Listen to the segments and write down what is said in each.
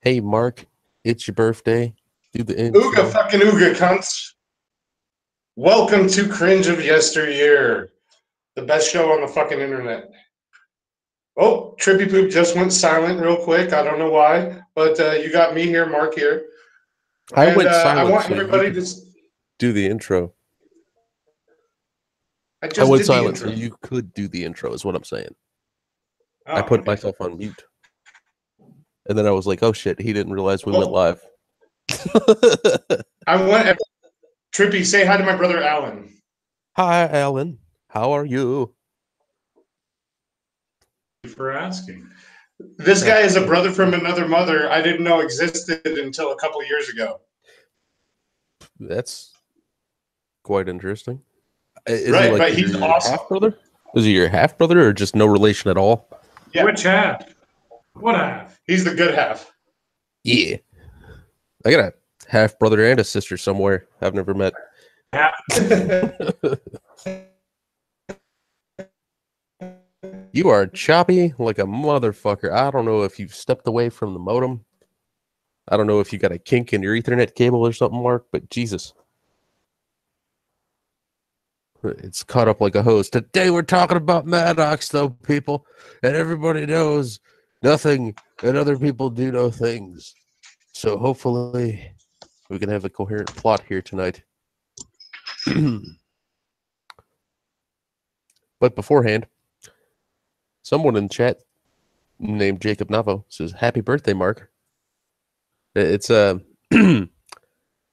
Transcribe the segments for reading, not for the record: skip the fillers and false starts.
Hey, Mark, it's your birthday. Do the Ooga intro. fucking ooga cunts. Welcome to Cringe of Yesteryear, the best show on the fucking internet. Oh, Trippy Poop just went silent real quick. I don't know why, but you got me here, Mark here. I And went I silent want so you everybody could to. do the intro. I I just went did the silent so intro. you could do the intro, is what I'm saying. Oh, I put okay. myself on mute. And then I was like, oh shit, he didn't realize we went Well, live. I want Trippy, say hi to my brother Alan. Hi, Alan. How are you? For asking. This guy is a brother from another mother I didn't know existed until a couple years ago. That's quite interesting. Is he Right, like but he's your awesome. half brother? Is he your half brother or just no relation at all? Yeah. Which half? What half? He's the good half. Yeah. I got a half brother and a sister somewhere I've never met. You are choppy like a motherfucker. I don't know if you've stepped away from the modem. I don't know if you got a kink in your Ethernet cable or something, Mark, but Jesus. It's caught up like a hose. Today we're talking about Maddox, though, people. And everybody knows nothing, and other people do know things. So hopefully we can have a coherent plot here tonight. But beforehand, someone in the chat named Jacob Navo says, "Happy birthday, Mark." It's not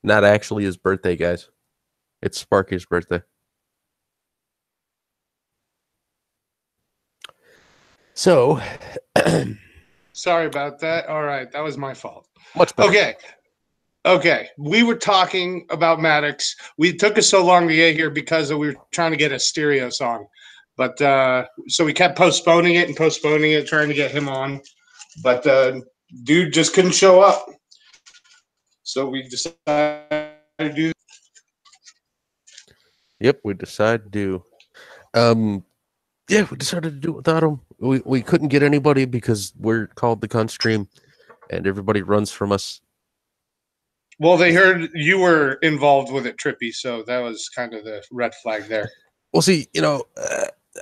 actually his birthday, guys. It's Sparky's birthday. So, Sorry about that. All right, that was my fault. much better. Okay. We were talking about Maddox. We took us so long to get here because we were trying to get a stereo song, but so we kept postponing it, trying to get him on. But dude just couldn't show up, so we decided to do. Yep, we decided to do. Yeah, we decided to do it without him. We couldn't get anybody because we're called the Cunt Stream, and everybody runs from us. Well, they heard you were involved with it, Trippy, so that was kind of the red flag there. Well, see,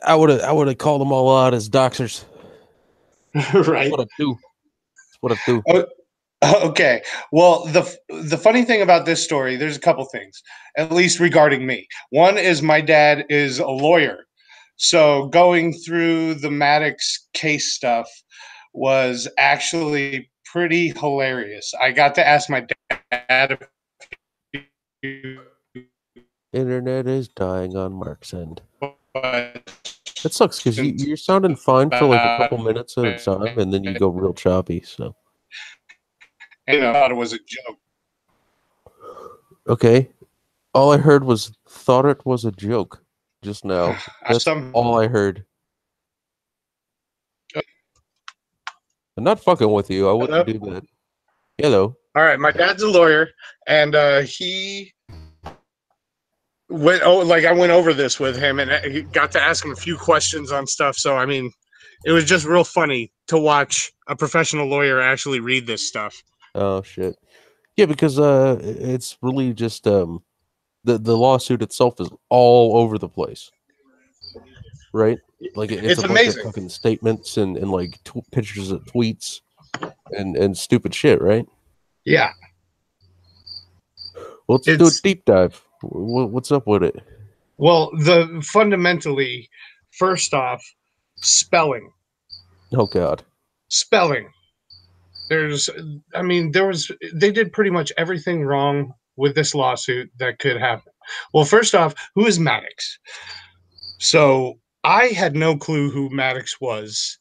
I would have called them all out as doxers. Right. What I do. That's what I do. Okay. Well, the funny thing about this story, there's a couple things, at least regarding me. One is my dad is a lawyer. So going through the Maddox case stuff was actually pretty hilarious. I got to ask my dad. Internet is dying on Mark's end. It sucks because you're sounding fine for like a couple minutes at a time, and then you go real choppy. So, I thought it was a joke. okay, all I heard was thought it was a joke just now. That's all I heard. I'm not fucking with you. I wouldn't do that. Hello. All right, my dad's a lawyer, and he went. Oh, like I went over this with him, and he got to ask him a few questions on stuff. So I mean, it was just real funny to watch a professional lawyer actually read this stuff. Oh shit. Yeah, because it's really just the lawsuit itself is all over the place, right? Like it's a bunch amazing. of fucking statements and like pictures of tweets and stupid shit, right? Yeah. Well, let's do a deep dive. What's up with it? Well, fundamentally, first off, spelling. Oh God. Spelling. They did pretty much everything wrong with this lawsuit that could happen. Well, first off, who is Maddox? So I had no clue who Maddox was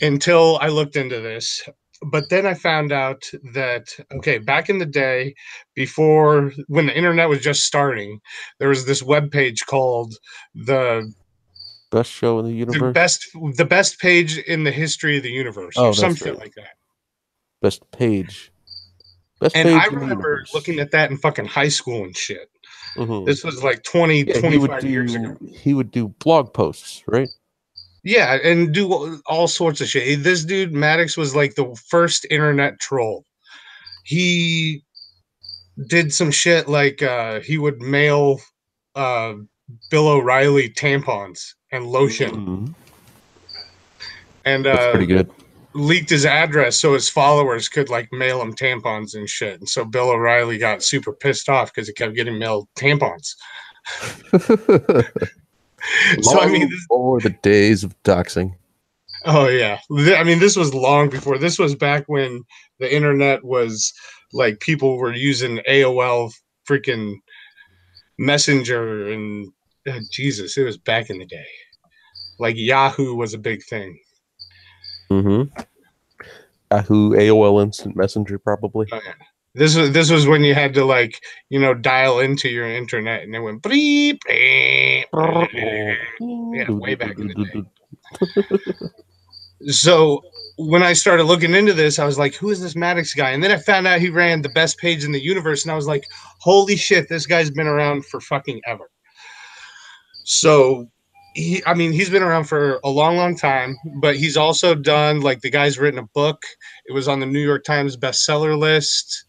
until I looked into this. But then I found out that, okay, back in the day, before when the internet was just starting, there was this webpage called the Best show in the universe. The best page in the history of the universe, or some shit like that. Best page. And I remember looking at that in fucking high school and shit. Mm-hmm. This was like 25 years ago. He would do blog posts, right? Yeah, and do all sorts of shit. This dude, Maddox, was like the first internet troll. he did some shit like he would mail Bill O'Reilly tampons and lotion, Mm-hmm. and That's pretty good. leaked his address so his followers could like mail him tampons and shit. And so Bill O'Reilly got super pissed off because he kept getting mailed tampons. So I mean, for the days of doxing. oh yeah, I mean this was long before. This was back when the internet was like people were using AOL freaking Messenger and Jesus, it was back in the day. Like Yahoo was a big thing. Mm-hmm. Yahoo, AOL Instant Messenger, probably. Oh, yeah. This was when you had to like dial into your internet and it went bleep, bleep, bleep. Yeah, way back in the day. So when I started looking into this, I was like, who is this Maddox guy? And then I found out he ran the best page in the universe, and I was like, holy shit, this guy's been around for fucking ever. So he's been around for a long, long time, but he's also done, like, the guy's written a book. It was on the New York Times bestseller list.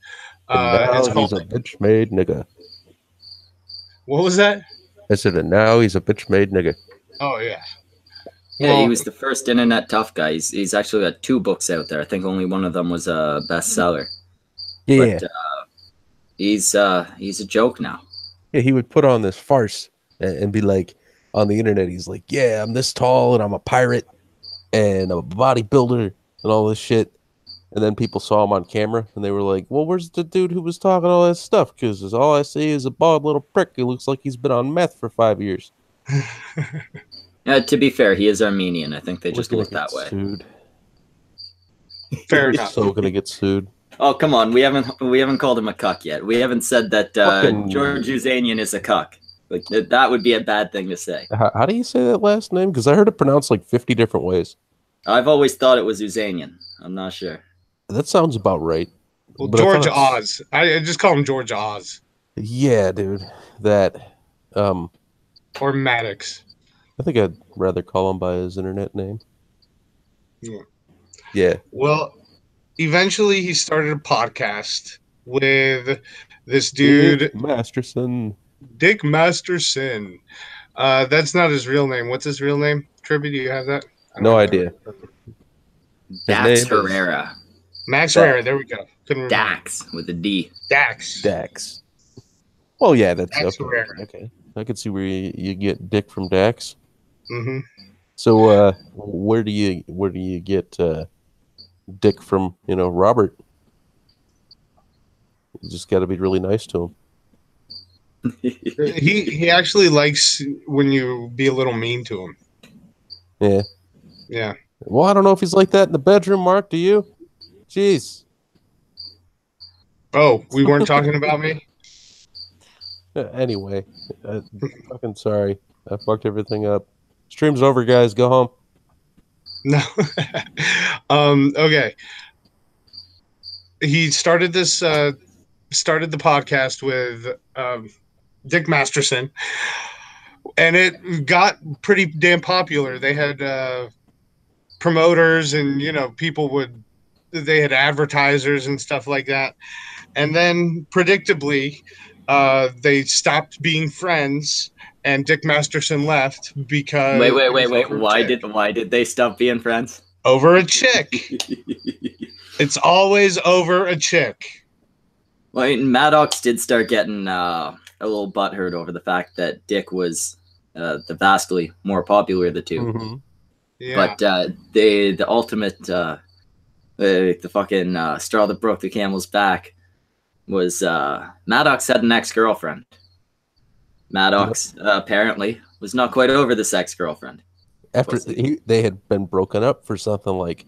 And now It's he's called, a bitch-made nigga. what was that? I said, and now he's a bitch-made nigga. Oh, yeah. Yeah, Well, he was the first internet tough guy. He's actually got 2 books out there. I think only one of them was a bestseller. Yeah. But he's a joke now. Yeah, he would put on this farce and be like, on the internet, he's like, yeah, I'm this tall and I'm a pirate and I'm a bodybuilder and all this shit. And then people saw him on camera and they were like, well, where's the dude who was talking all that stuff? Because all I see is a bald little prick who looks like he's been on meth for 5 years. To be fair, he is Armenian. I think they just look that way. Sued. fair He's enough. so gonna get sued. Oh, come on. We haven't called him a cuck yet. We haven't said that George Uzanian is a cuck. Like, that would be a bad thing to say. How do you say that last name? Because I heard it pronounced like 50 different ways. I've always thought it was Uzanian. I'm not sure. That sounds about right. Well, But I George thought Oz. I just call him George Oz yeah, dude. That or Maddox. I think I'd rather call him by his internet name. Yeah. Yeah. Well, eventually he started a podcast with this dude, Dick Masterson. Dick Masterson. That's not his real name. What's his real name? Tribby, do you have that? I don't No have idea. Dax name is- Herrera. Max Dax. Herrera. There we go. Couldn't remember. Dax with a D. Dax. Dax. Well, yeah, that's Dax okay. Herrera. Okay. I could see where you get Dick from Dax. Mm-hmm. So where do you get Dick from, Robert? You just got to be really nice to him. He actually likes when you be a little mean to him. Yeah. Yeah. Well, I don't know if he's like that in the bedroom, Mark. Do you? Jeez. Oh, we weren't talking about me? Anyway, fucking sorry. I fucked everything up. Stream's over, guys. Go home. No. Okay. He started the podcast with Dick Masterson, and it got pretty damn popular. They had promoters and they had advertisers and stuff like that. And then predictably, they stopped being friends, and Dick Masterson left because Wait. Why did they stop being friends? over a chick. It's always over a chick. Well, I mean, Maddox did start getting a little butthurt over the fact that Dick was the vastly more popular of the two. Mm-hmm. Yeah. But the ultimate the fucking straw that broke the camel's back was Maddox had an ex-girlfriend. Maddox apparently was not quite over this ex-girlfriend. After they had been broken up for something like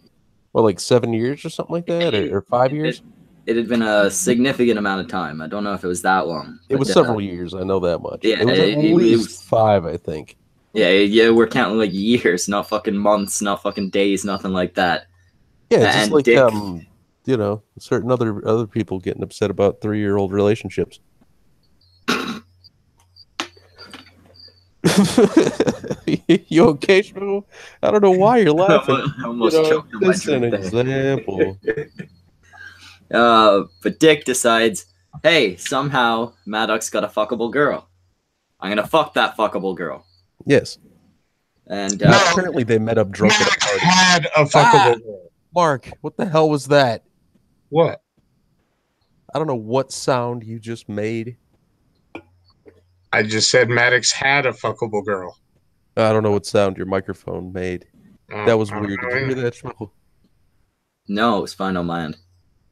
7 years or something like that, or 5 years. It had been a significant amount of time. I don't know if it was that long. It was several years. I know that much. Yeah, it was at least 5, I think. Yeah, we're counting like years, not fucking months, not fucking days, nothing like that. Yeah, just And like Dick- certain other people getting upset about 3-year-old relationships. You okay, Shmoo? I don't know why you're laughing. I almost choked on my This is an drink there. example. But Dick decides, hey, somehow Maddox got a fuckable girl. I'm gonna fuck that fuckable girl. Yes. And No. Apparently they met up drunk at a Maddox party. had a fuckable girl. Mark, what the hell was that? What? I don't know what sound you just made. I just said Maddox had a fuckable girl. I don't know what sound your microphone made. That was weird. Did you hear that, Schmuckle? no, it was fine on my end.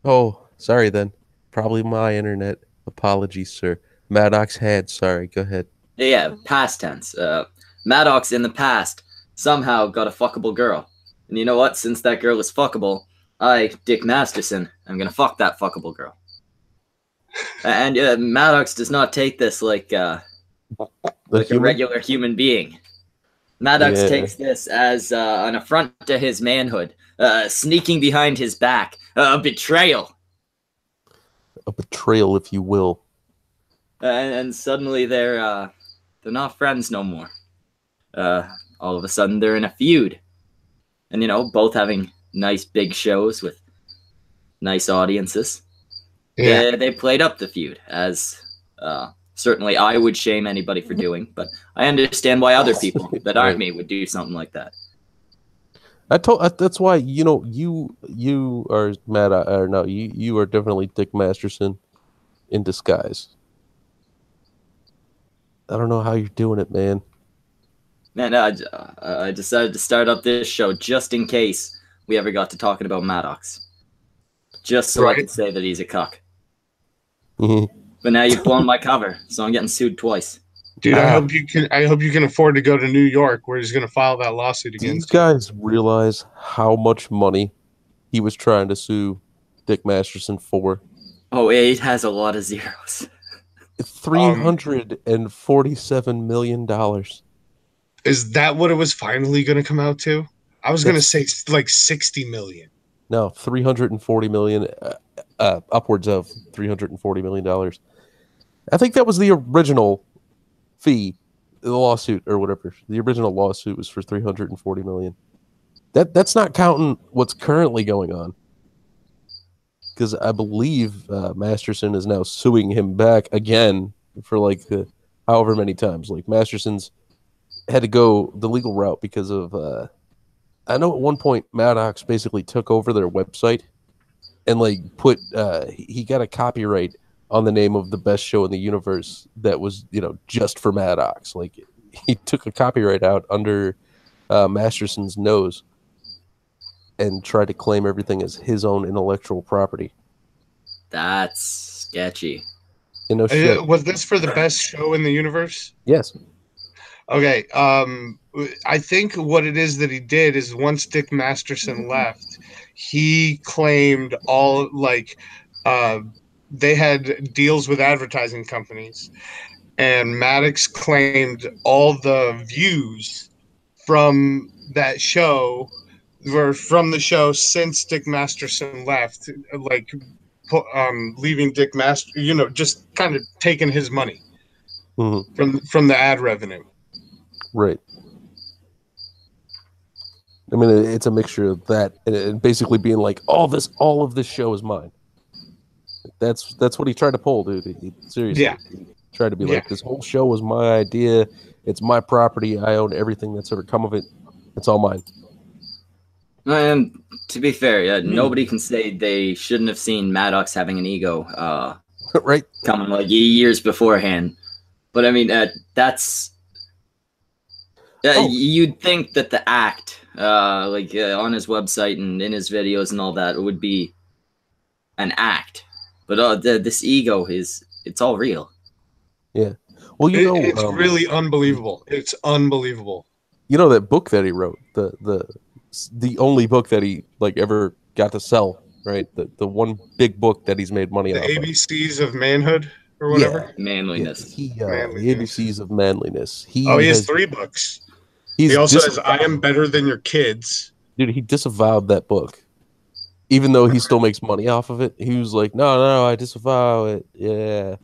Oh, sorry then. Probably my internet. Apologies, sir. Maddox had. Sorry, go ahead. Yeah, past tense. Maddox in the past somehow got a fuckable girl. And you know what? Since that girl is fuckable, I, Dick Masterson, I'm gonna fuck that fuckable girl. And Maddox does not take this like a regular human being. Maddox takes this as an affront to his manhood, sneaking behind his back, a betrayal. A betrayal, if you will. And suddenly they're not friends no more. All of a sudden they're in a feud. And, you know, both having nice big shows with nice audiences. Yeah. They played up the feud, as certainly I would shame anybody for doing, but I understand why other people that aren't me would do something like that. That's why, you know, you are you are definitely Dick Masterson in disguise. I don't know how you're doing it, man. Man, I decided to start up this show just in case we ever got to talking about Maddox. Just so I could say that he's a cuck. But now you've blown my cover, so I'm getting sued twice. Dude, I hope you can afford to go to New York, where he's going to file that lawsuit against you. These guys realize how much money he was trying to sue Dick Masterson for. Oh, it has a lot of zeros. $347 million. Is that what it was finally going to come out to? I was going to say like 60 million. No, 340 million, upwards of $340 million. I think that was the original fee, the lawsuit or whatever. The original lawsuit was for 340 million. That's not counting what's currently going on, because I believe Masterson is now suing him back again for like however many times. Like Masterson's had to go the legal route because of I know at one point Maddox basically took over their website and like put he got a copyright on the name of the best show in the universe that was, you know, just for Maddox. Like he took a copyright out under Masterson's nose and tried to claim everything as his own intellectual property. That's sketchy. You know, shit. Was this for the best show in the universe? Yes. Okay. I think what it is that he did is once Dick Masterson left, he claimed all like they had deals with advertising companies, and Maddox claimed all the views from that show were from the show since Dick Masterson left, like leaving Dick Master, you know, just kind of taking his money from the ad revenue. Right. I mean, it's a mixture of that and basically being like, all of this show is mine. That's what he tried to pull, dude. Seriously. Yeah. He tried to be like, this whole show was my idea. It's my property. I own everything that's ever come of it. It's all mine. And to be fair, nobody can say they shouldn't have seen Maddox having an ego right, coming like years beforehand. But I mean, that's... You'd think that the act, on his website and in his videos and all that, would be an act. But this ego it's all real. Yeah. Well, you know, it's really unbelievable. It's unbelievable. You know that book that he wrote, the only book that he like ever got to sell, right? The one big book that he's made money the off. The ABCs of Manhood or whatever. Yeah, manliness. The ABCs of Manliness. He has 3 books. He also has I Am Better Than Your Kids. Dude, he disavowed that book. Even though he still makes money off of it, he was like, no, I disavow it. Yeah.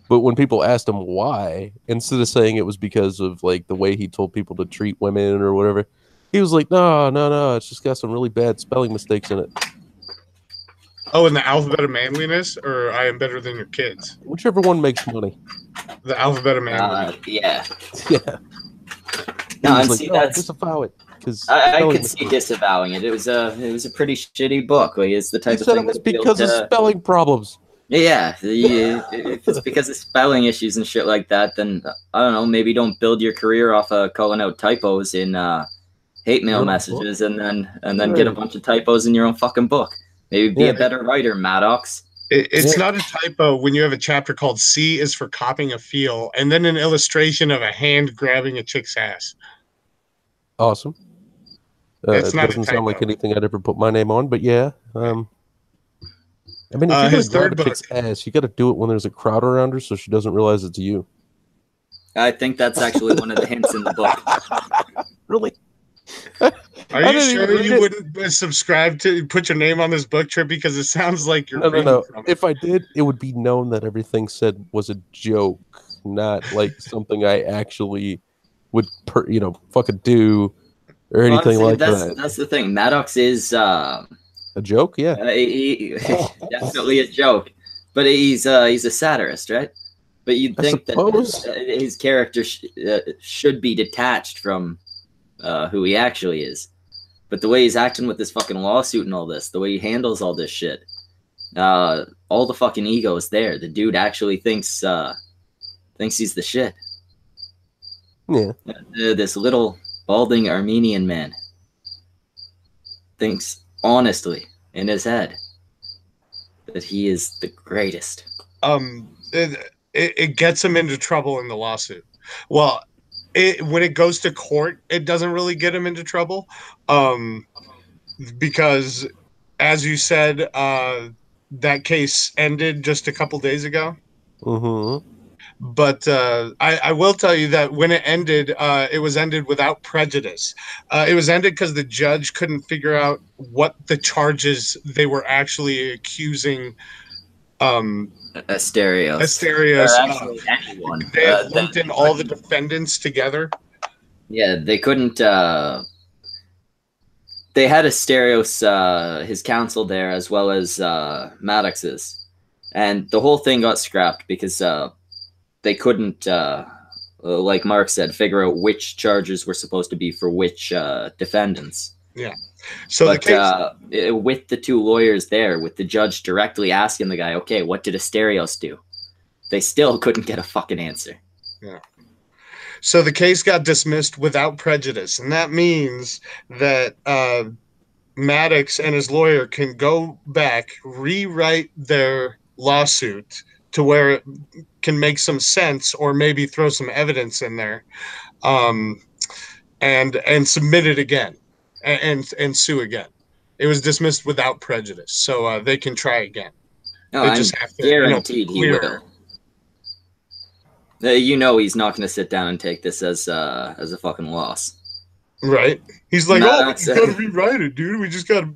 But when people asked him why, instead of saying it was because of like the way he told people to treat women or whatever, he was like, no, it's just got some really bad spelling mistakes in it. Oh, in the alphabet of manliness, or I am better than your kids. Whichever one makes money. The alphabet of manliness. Yeah. Yeah. No, He's and like, see, no, that's disavow it because I could see disavowing it. It was a pretty shitty book. Like, it's the He type of said thing it was that appealed because of to. spelling problems. Yeah, if it's because of spelling issues and shit like that, then I don't know. Maybe don't build your career off of calling out typos in hate mail Your own messages, book? and then get a Right. bunch of typos in your own fucking book. Maybe be Yeah. a better writer, Maddox. It's Yeah. not a typo when you have a chapter called C is for copying a feel, and then an illustration of a hand grabbing a chick's ass. Awesome. It's It not a doesn't sound like typo. anything I'd ever put my name on, but yeah. I mean, if you're His gonna grab third a chick's ass, you got to do it when there's a crowd around her, so she doesn't realize it's you. I think that's actually one of the hints in the book. Really? Are I you didn't even sure read you it. wouldn't subscribe to put your name on this book trip because it sounds like you're No. reading from it. If I did, it would be known that everything said was a joke, not like something I actually would, fucking do or Well, anything see, like that. that's the thing. Maddox is A joke? Yeah. definitely a joke, but he's a satirist, right? But you'd I think suppose. that his character should be detached from who he actually is. But the way he's acting with this fucking lawsuit and all this, the way he handles all this shit, all the fucking ego is there. The dude actually thinks he's the shit. Yeah. This little balding Armenian man thinks honestly in his head that he is the greatest. It gets him into trouble in the lawsuit. Well, when it goes to court, it doesn't really get him into trouble, because, as you said, that case ended just a couple days ago. Mm-hmm. But I will tell you that when it was ended without prejudice. It was ended because the judge couldn't figure out what the charges they were actually accusing Asterios. Asterios. Anyone. They had lumped in all the defendants together. Yeah, they couldn't. They had Asterios, his counsel there, as well as Maddox's, and the whole thing got scrapped because they couldn't, like Mark said, figure out which charges were supposed to be for which defendants. Yeah. So but with the two lawyers there, with the judge directly asking the guy, okay, what did Asterios do? They still couldn't get a fucking answer. Yeah. So the case got dismissed without prejudice, and that means that Maddox and his lawyer can go back, rewrite their lawsuit to where it can make some sense, or maybe throw some evidence in there, and submit it again. And sue again. It was dismissed without prejudice, so they can try again. No, they I'm just have to, guaranteed he clear. will. He's not going to sit down and take this as a fucking loss. Right? He's like, Maddox, we gotta rewrite it, dude. We just gotta,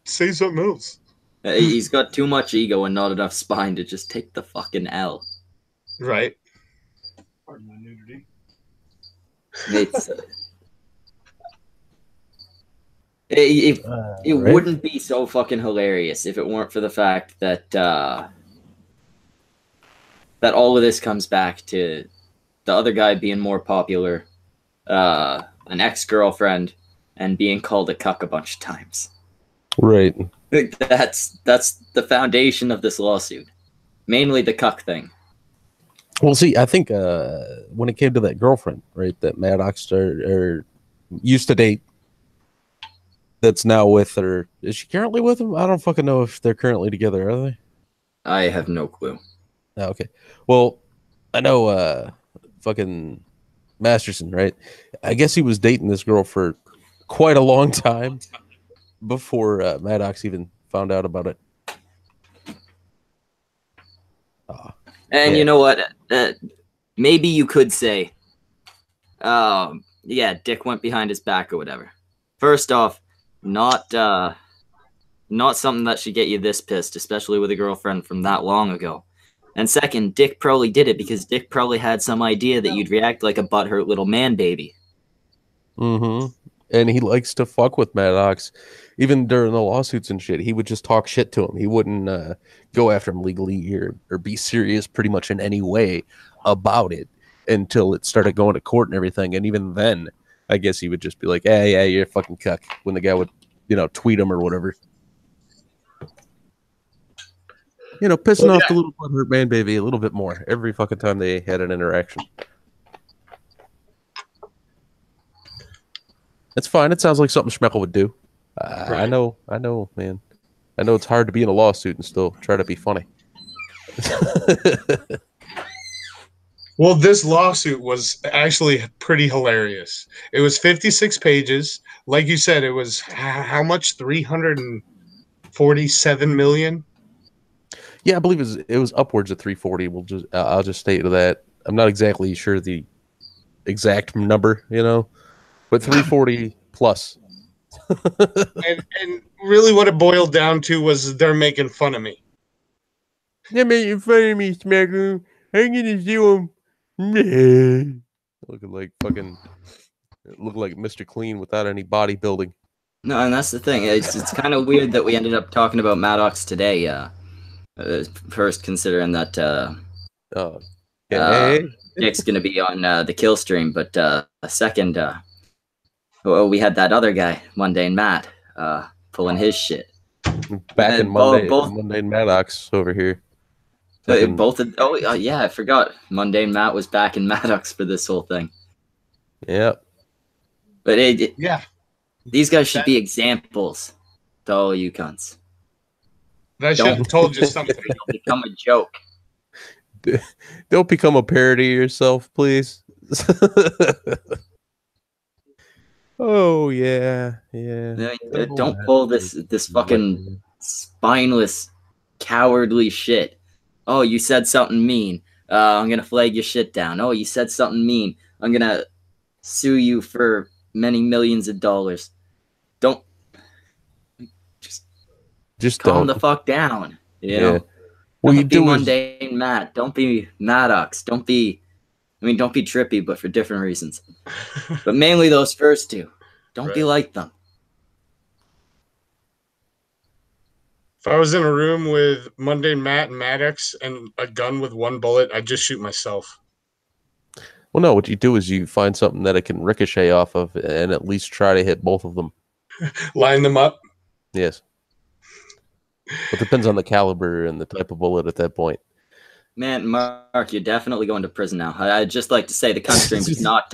say something else. He's got too much ego and not enough spine to just take the fucking L. Right. Pardon my nudity. It's it Right. wouldn't be so fucking hilarious if it weren't for the fact that that all of this comes back to the other guy being more popular, an ex-girlfriend, and being called a cuck a bunch of times. Right. That's the foundation of this lawsuit. Mainly the cuck thing. Well, see, I think when it came to that girlfriend, right, that Maddox used to date, that's now with her. Is she currently with him? I don't fucking know if they're currently together, are they? I have no clue. Oh, okay. Well, I know fucking Masterson, right? I guess he was dating this girl for quite a long time before Maddox even found out about it. And Yeah. you know what? Maybe you could say, yeah, Dick went behind his back or whatever. First off, not something that should get you this pissed, especially with a girlfriend from that long ago. And second, Dick probably did it because Dick probably had some idea that you'd react like a butthurt little man baby. Mm-hmm. and he likes to fuck with Maddox. Even during the lawsuits and shit, he would just talk shit to him. He wouldn't go after him legally or be serious pretty much in any way about it until it started going to court and everything. And even then, I guess he would just be like, "Hey, yeah, you're a fucking cuck," when the guy would, tweet him or whatever. Pissing off the little butthurt man baby a little bit more every fucking time they had an interaction. It's fine. It sounds like something Schmeckel would do. Right. I know, man. I know it's hard to be in a lawsuit and still try to be funny. Well, this lawsuit was actually pretty hilarious. It was 56 pages. Like you said, it was how much? 347 million? Yeah, I believe it was upwards of 340. I'll just state that. I'm not exactly sure the exact number, but 340 plus. and really what it boiled down to was they're making fun of me. They're making fun of me, Smacker. I'm gonna sue them. Looking like Mr. Clean without any bodybuilding. No, and that's the thing. It's kind of weird that we ended up talking about Maddox today. First, considering that Nick's going to be on the kill stream, but second, we had that other guy, Mundane Matt, pulling his shit. Back in Mundane Maddox over here. I forgot. Mundane Matt was back in Maddox for this whole thing. Yep. But yeah, these guys should be examples to all you cunts. That should have told you something. Don't become a joke. Don't become a parody of yourself, please. Oh yeah. Don't pull this fucking spineless, cowardly shit. Oh, you said something mean. I'm gonna flag your shit down. Oh, you said something mean. I'm gonna sue you for many millions of dollars. Don't just calm the fuck down. You know. Well, don't be Mundane Matt. Don't be Maddox. Don't be Trippy, but for different reasons. But mainly those first two. Don't be like them. If I was in a room with Mundane Matt and Maddox and a gun with one bullet, I'd just shoot myself. Well, no, what you do is you find something that it can ricochet off of and at least try to hit both of them. Line them up? Yes. It depends on the caliber and the type of bullet at that point. Man, Mark, you're definitely going to prison now. I'd just like to say the cunt stream does not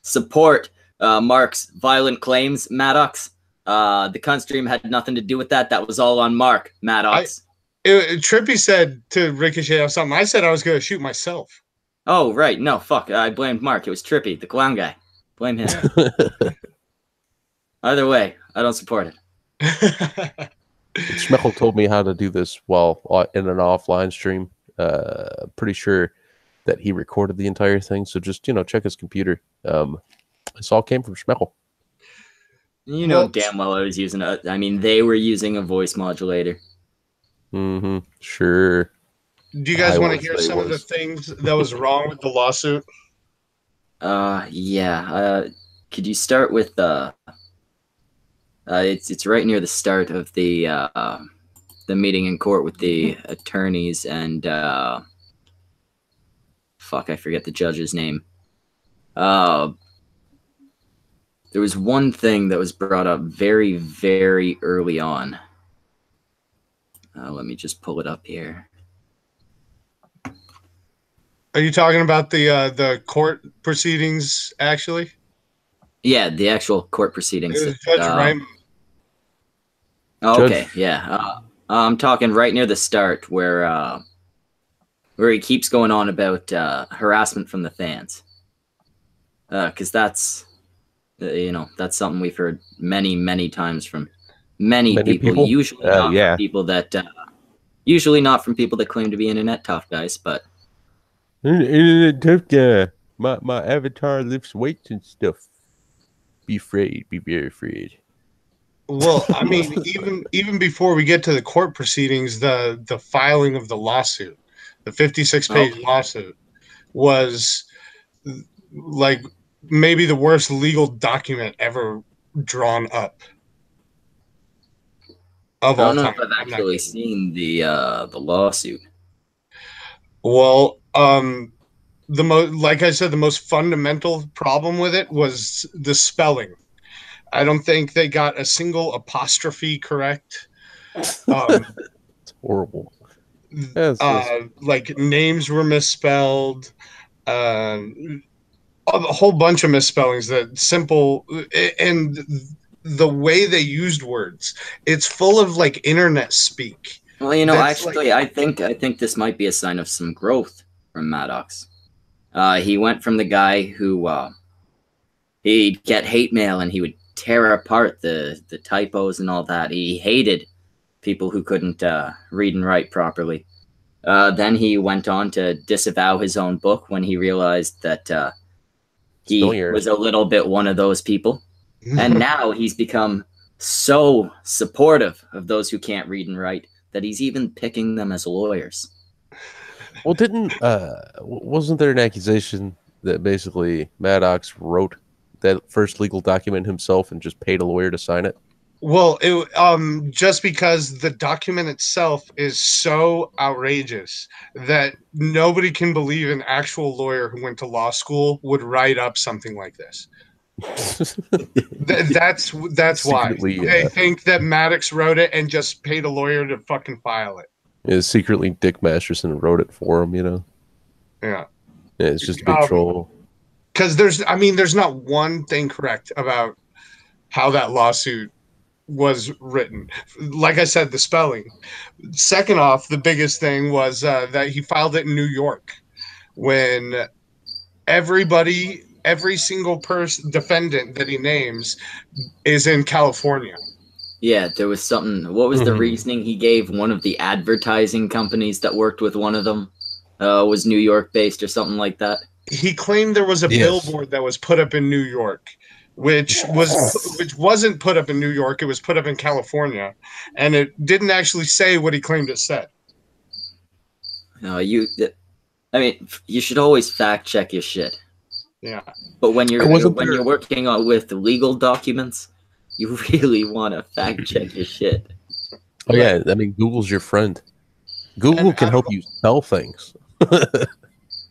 support Mark's violent claims, Maddox. The cunt stream had nothing to do with that. That was all on Mark, Maddox. Trippy said to ricochet off something. I said I was going to shoot myself. Oh, right. No, fuck. I blamed Mark. It was Trippy, the clown guy. Blame him. Either way, I don't support it. Schmeckel told me how to do this while in an offline stream. Pretty sure that he recorded the entire thing. So just, check his computer. This all came from Schmeckel. You know damn well I was using they were using a voice modulator. Mm-hmm. Sure. Do you guys want to hear some of the things that was wrong with the lawsuit? Yeah. Could you start with it's right near the start of the meeting in court with the attorneys and fuck, I forget the judge's name. There was one thing that was brought up very, very early on. Let me just pull it up here. Are you talking about the court proceedings, actually? Yeah, the actual court proceedings. It was Judge Ryman. Okay, yeah. I'm talking right near the start where he keeps going on about harassment from the fans. Because that's, that's something we've heard many, many times from many people. Usually not from people that, usually not from people that claim to be internet tough guys, but. Internet tough guy. My avatar lifts weights and stuff. Be afraid. Be very afraid. Well, I mean, even before we get to the court proceedings, the filing of the lawsuit, the 56-page lawsuit, was like maybe the worst legal document ever drawn up of I all don't know time. if I've actually seen the lawsuit. Well, like I said, the most fundamental problem with it was the spelling. I don't think they got a single apostrophe correct. It's horrible. Like names were misspelled. A whole bunch of misspellings that simple, and the way they used words, it's full of like internet speak. Well, you know, That's actually, I think this might be a sign of some growth from Maddox. He went from the guy who he'd get hate mail and he would tear apart the typos and all that. He hated people who couldn't read and write properly. Then he went on to disavow his own book when he realized that he was a little bit one of those people. And now he's become so supportive of those who can't read and write that he's even picking them as lawyers. Well, wasn't there an accusation that basically Maddox wrote that first legal document himself and just paid a lawyer to sign it? Well, just because the document itself is so outrageous that nobody can believe an actual lawyer who went to law school would write up something like this. That's why they think that Maddox wrote it and just paid a lawyer to fucking file it. Yeah, secretly Dick Masterson wrote it for him, you know? Yeah. Yeah, it's just a big troll. Because there's not one thing correct about how that lawsuit was written. Like I said, the spelling. Second off, the biggest thing was that he filed it in New York when every single defendant that he names is in California. Yeah, there was something. What was the reasoning he gave? One of the advertising companies that worked with one of them was New York based or something like that. He claimed there was a billboard that was put up in New York, which wasn't put up in New York. It was put up in California, and it didn't actually say what he claimed it said. No, you should always fact check your shit. Yeah, but when you're working with legal documents, you really want to fact check your shit. Oh yeah, I mean Google's your friend. Google can help you spell things.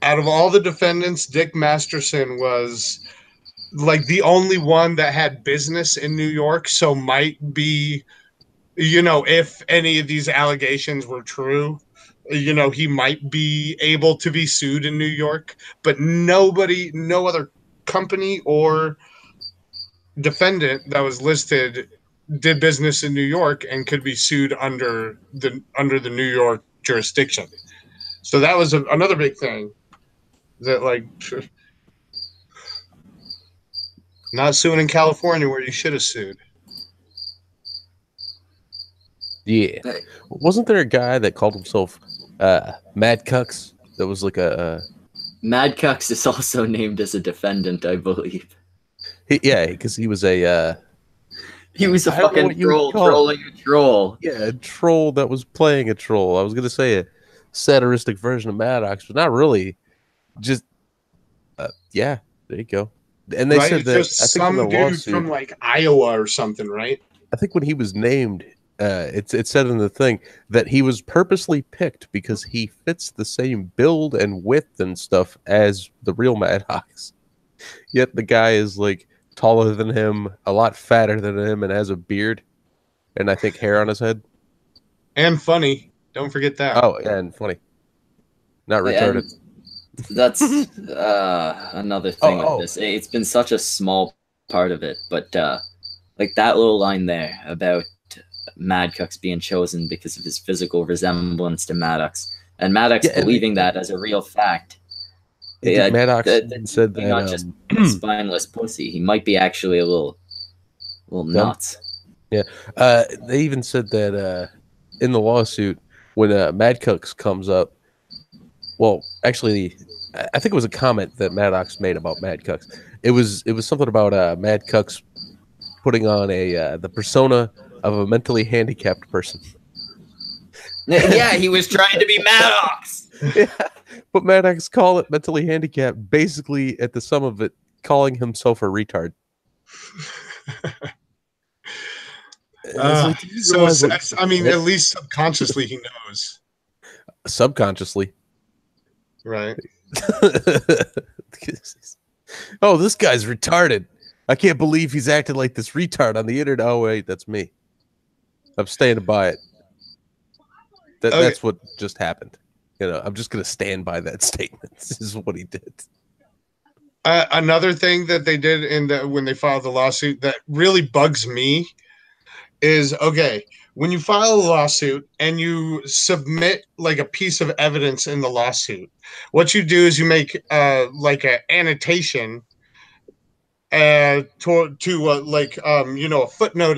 Out of all the defendants, Dick Masterson was like the only one that had business in New York, so might be, you know, if any of these allegations were true, you know, he might be able to be sued in New York, but no other company or defendant that was listed did business in New York and could be sued under the New York jurisdiction. So that was another big thing that, like, not suing in California where you should have sued. Yeah. Wasn't there a guy that called himself Maddox? That was like a... Maddox is also named as a defendant, I believe. Because he was a... he was a fucking troll trolling a troll. Yeah, a troll that was playing a troll. I was going to say a satiristic version of Maddox, but not really. Just, there you go. And they said that... Just some dude from, like, Iowa or something, right? I think when he was named... it said in the thing that he was purposely picked because he fits the same build and width and stuff as the real Maddox. Yet the guy is like taller than him, a lot fatter than him, and has a beard, and I think hair on his head. And funny. Don't forget that. Oh, and funny. Not retarded. And that's another thing with this. It's been such a small part of it, but like that little line there about Maddox being chosen because of his physical resemblance to Maddox, and Maddox believing that as a real fact. Maddox said that not just spineless pussy. He might be actually a little nuts. Yeah, they even said that in the lawsuit when Maddox comes up. Well, actually, I think it was a comment that Maddox made about Maddox. It was something about Maddox putting on the persona of a mentally handicapped person. Yeah, he was trying to be Maddox. Yeah, but Maddox called it mentally handicapped, basically at the sum of it, calling himself a retard. It's like, do you So realize what I mean, it- at least subconsciously he knows, subconsciously. right? Oh, this guy's retarded. I can't believe he's acting like this retard on the internet. Oh wait, that's me. I'm standing by it. Okay. That's what just happened. You know, I'm just gonna stand by that statement. This is what he did. Another thing that they did when they filed the lawsuit that really bugs me is, okay, when you file a lawsuit and you submit like a piece of evidence in the lawsuit, what you do is you make like an annotation a footnote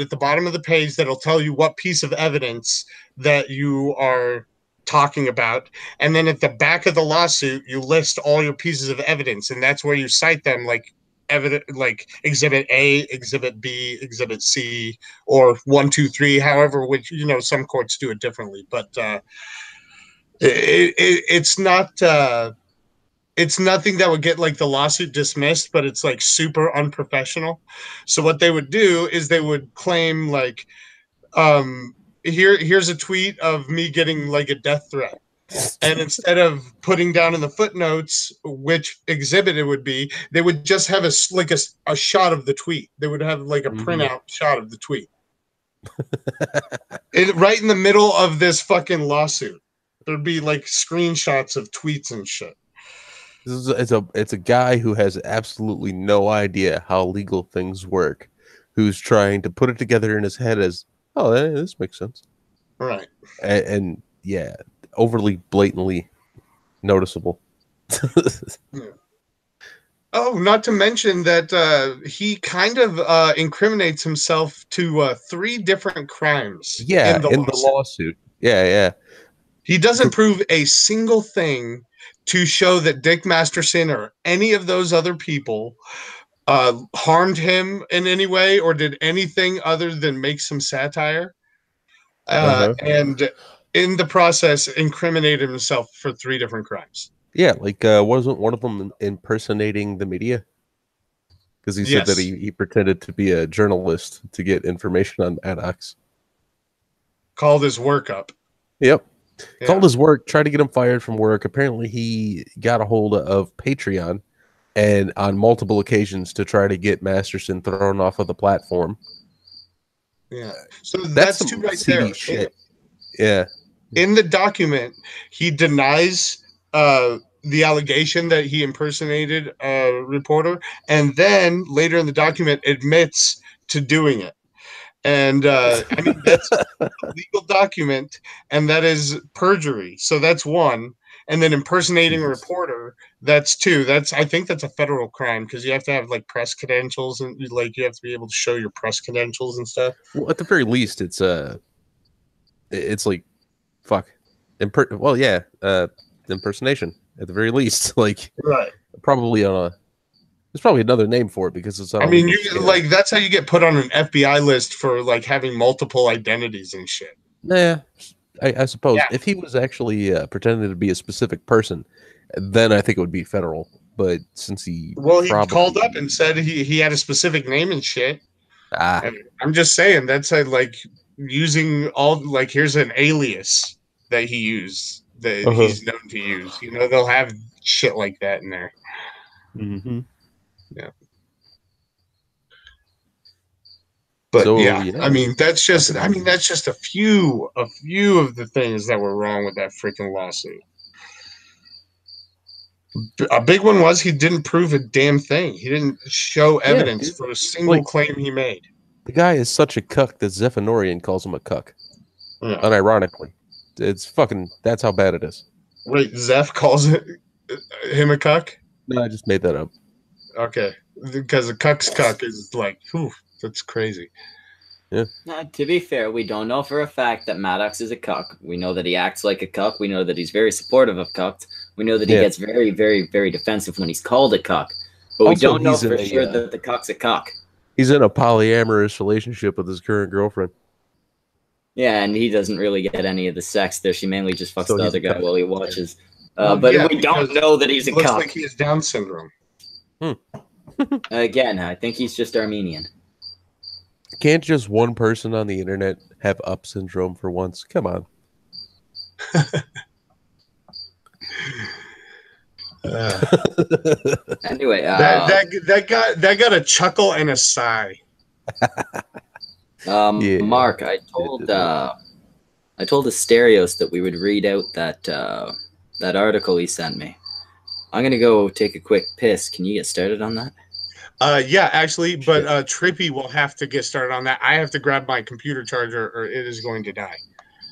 at the bottom of the page that'll tell you what piece of evidence that you are talking about, and then at the back of the lawsuit you list all your pieces of evidence, and that's where you cite them, like evidence, like exhibit A, exhibit B, exhibit C, or 1, 2, 3, however, which some courts do it differently, but it's not it's nothing that would get like the lawsuit dismissed, but it's like super unprofessional. So what they would do is they would claim like, here's a tweet of me getting like a death threat. And instead of putting down in the footnotes which exhibit it would be, they would just have a shot of the tweet. They would have like a printout shot of the tweet. Right in the middle of this fucking lawsuit. There'd be like screenshots of tweets and shit. It's a guy who has absolutely no idea how legal things work, who's trying to put it together in his head as, oh, this makes sense, right? And yeah, overly blatantly noticeable. Yeah. Oh, not to mention that he kind of incriminates himself to 3 different crimes. Yeah, in the lawsuit. Yeah. He doesn't prove a single thing to show that Dick Masterson or any of those other people harmed him in any way or did anything other than make some satire. And in the process, incriminated himself for 3 different crimes. Yeah, like wasn't one of them impersonating the media? Because he said that he pretended to be a journalist to get information on Maddox. Called his work up. Yep. Yeah. Called his work, tried to get him fired from work. Apparently, he got a hold of Patreon and on multiple occasions to try to get Masterson thrown off of the platform. Yeah. So that's 2 right there. Shit. Yeah. In the document, he denies the allegation that he impersonated a reporter, and then later in the document admits to doing it. And I mean, that's a legal document, and that is perjury. So that's 1. And then impersonating a reporter, that's 2. I think that's a federal crime because you have to have like press credentials and like you have to be able to show your press credentials and stuff. Well, at the very least, it's like, fuck. Impersonation at the very least. Like, right. Probably there's probably another name for it because it's. I mean, that's how you get put on an FBI list for like having multiple identities and shit. Yeah, I suppose if he was actually pretending to be a specific person, then I think it would be federal. But since he called up and said he had a specific name and shit. I'm just saying that's like using here's an alias that he used that he's known to use. They'll have shit like that in there. Mm-hmm. Yeah. But I mean that's just a few of the things that were wrong with that freaking lawsuit. A big one was he didn't prove a damn thing. He didn't show evidence for a single claim he made. The guy is such a cuck that Zephanorian calls him a cuck. Yeah. Unironically. It's fucking, that's how bad it is. Wait, Zeph calls him a cuck? No, I just made that up. Okay. Because a cuck's cuck is like, whew, that's crazy. Yeah. Now, to be fair, we don't know for a fact that Maddox is a cuck. We know that he acts like a cuck. We know that he's very supportive of cucked. We know that he gets very, very, very defensive when he's called a cuck. But we don't know for sure that the cuck's a cuck. He's in a polyamorous relationship with his current girlfriend. Yeah, and he doesn't really get any of the sex there. She mainly just fucks the other guy while he watches. But we don't know that he's a cuck. Looks like he has Down syndrome. Again, I think he's just Armenian. Can't just one person on the internet have up syndrome for once? Come on. Anyway, That got a chuckle and a sigh. Yeah. Mark, I told Asterios that we would read out that article he sent me. I'm gonna go take a quick piss. Can you get started on that? Yeah, actually, but Trippy will have to get started on that. I have to grab my computer charger, or it is going to die.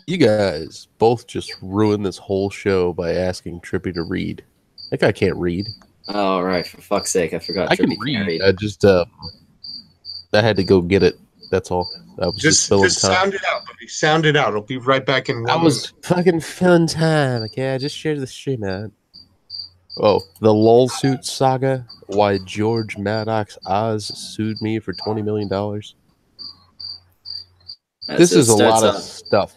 You guys both just ruined this whole show by asking Trippy to read. That guy can't read. Oh, right. For fuck's sake, I forgot. I can Trippy can't read. I just I had to go get it. That's all. I was just filling time. Sound it out, buddy. Sound it out. I'll be right back in 1 minute. I was fucking filling time. Okay, I just shared the stream out. Oh, the lol suit saga. Why George Maddox Oz sued me for $20 million. This is a lot of stuff.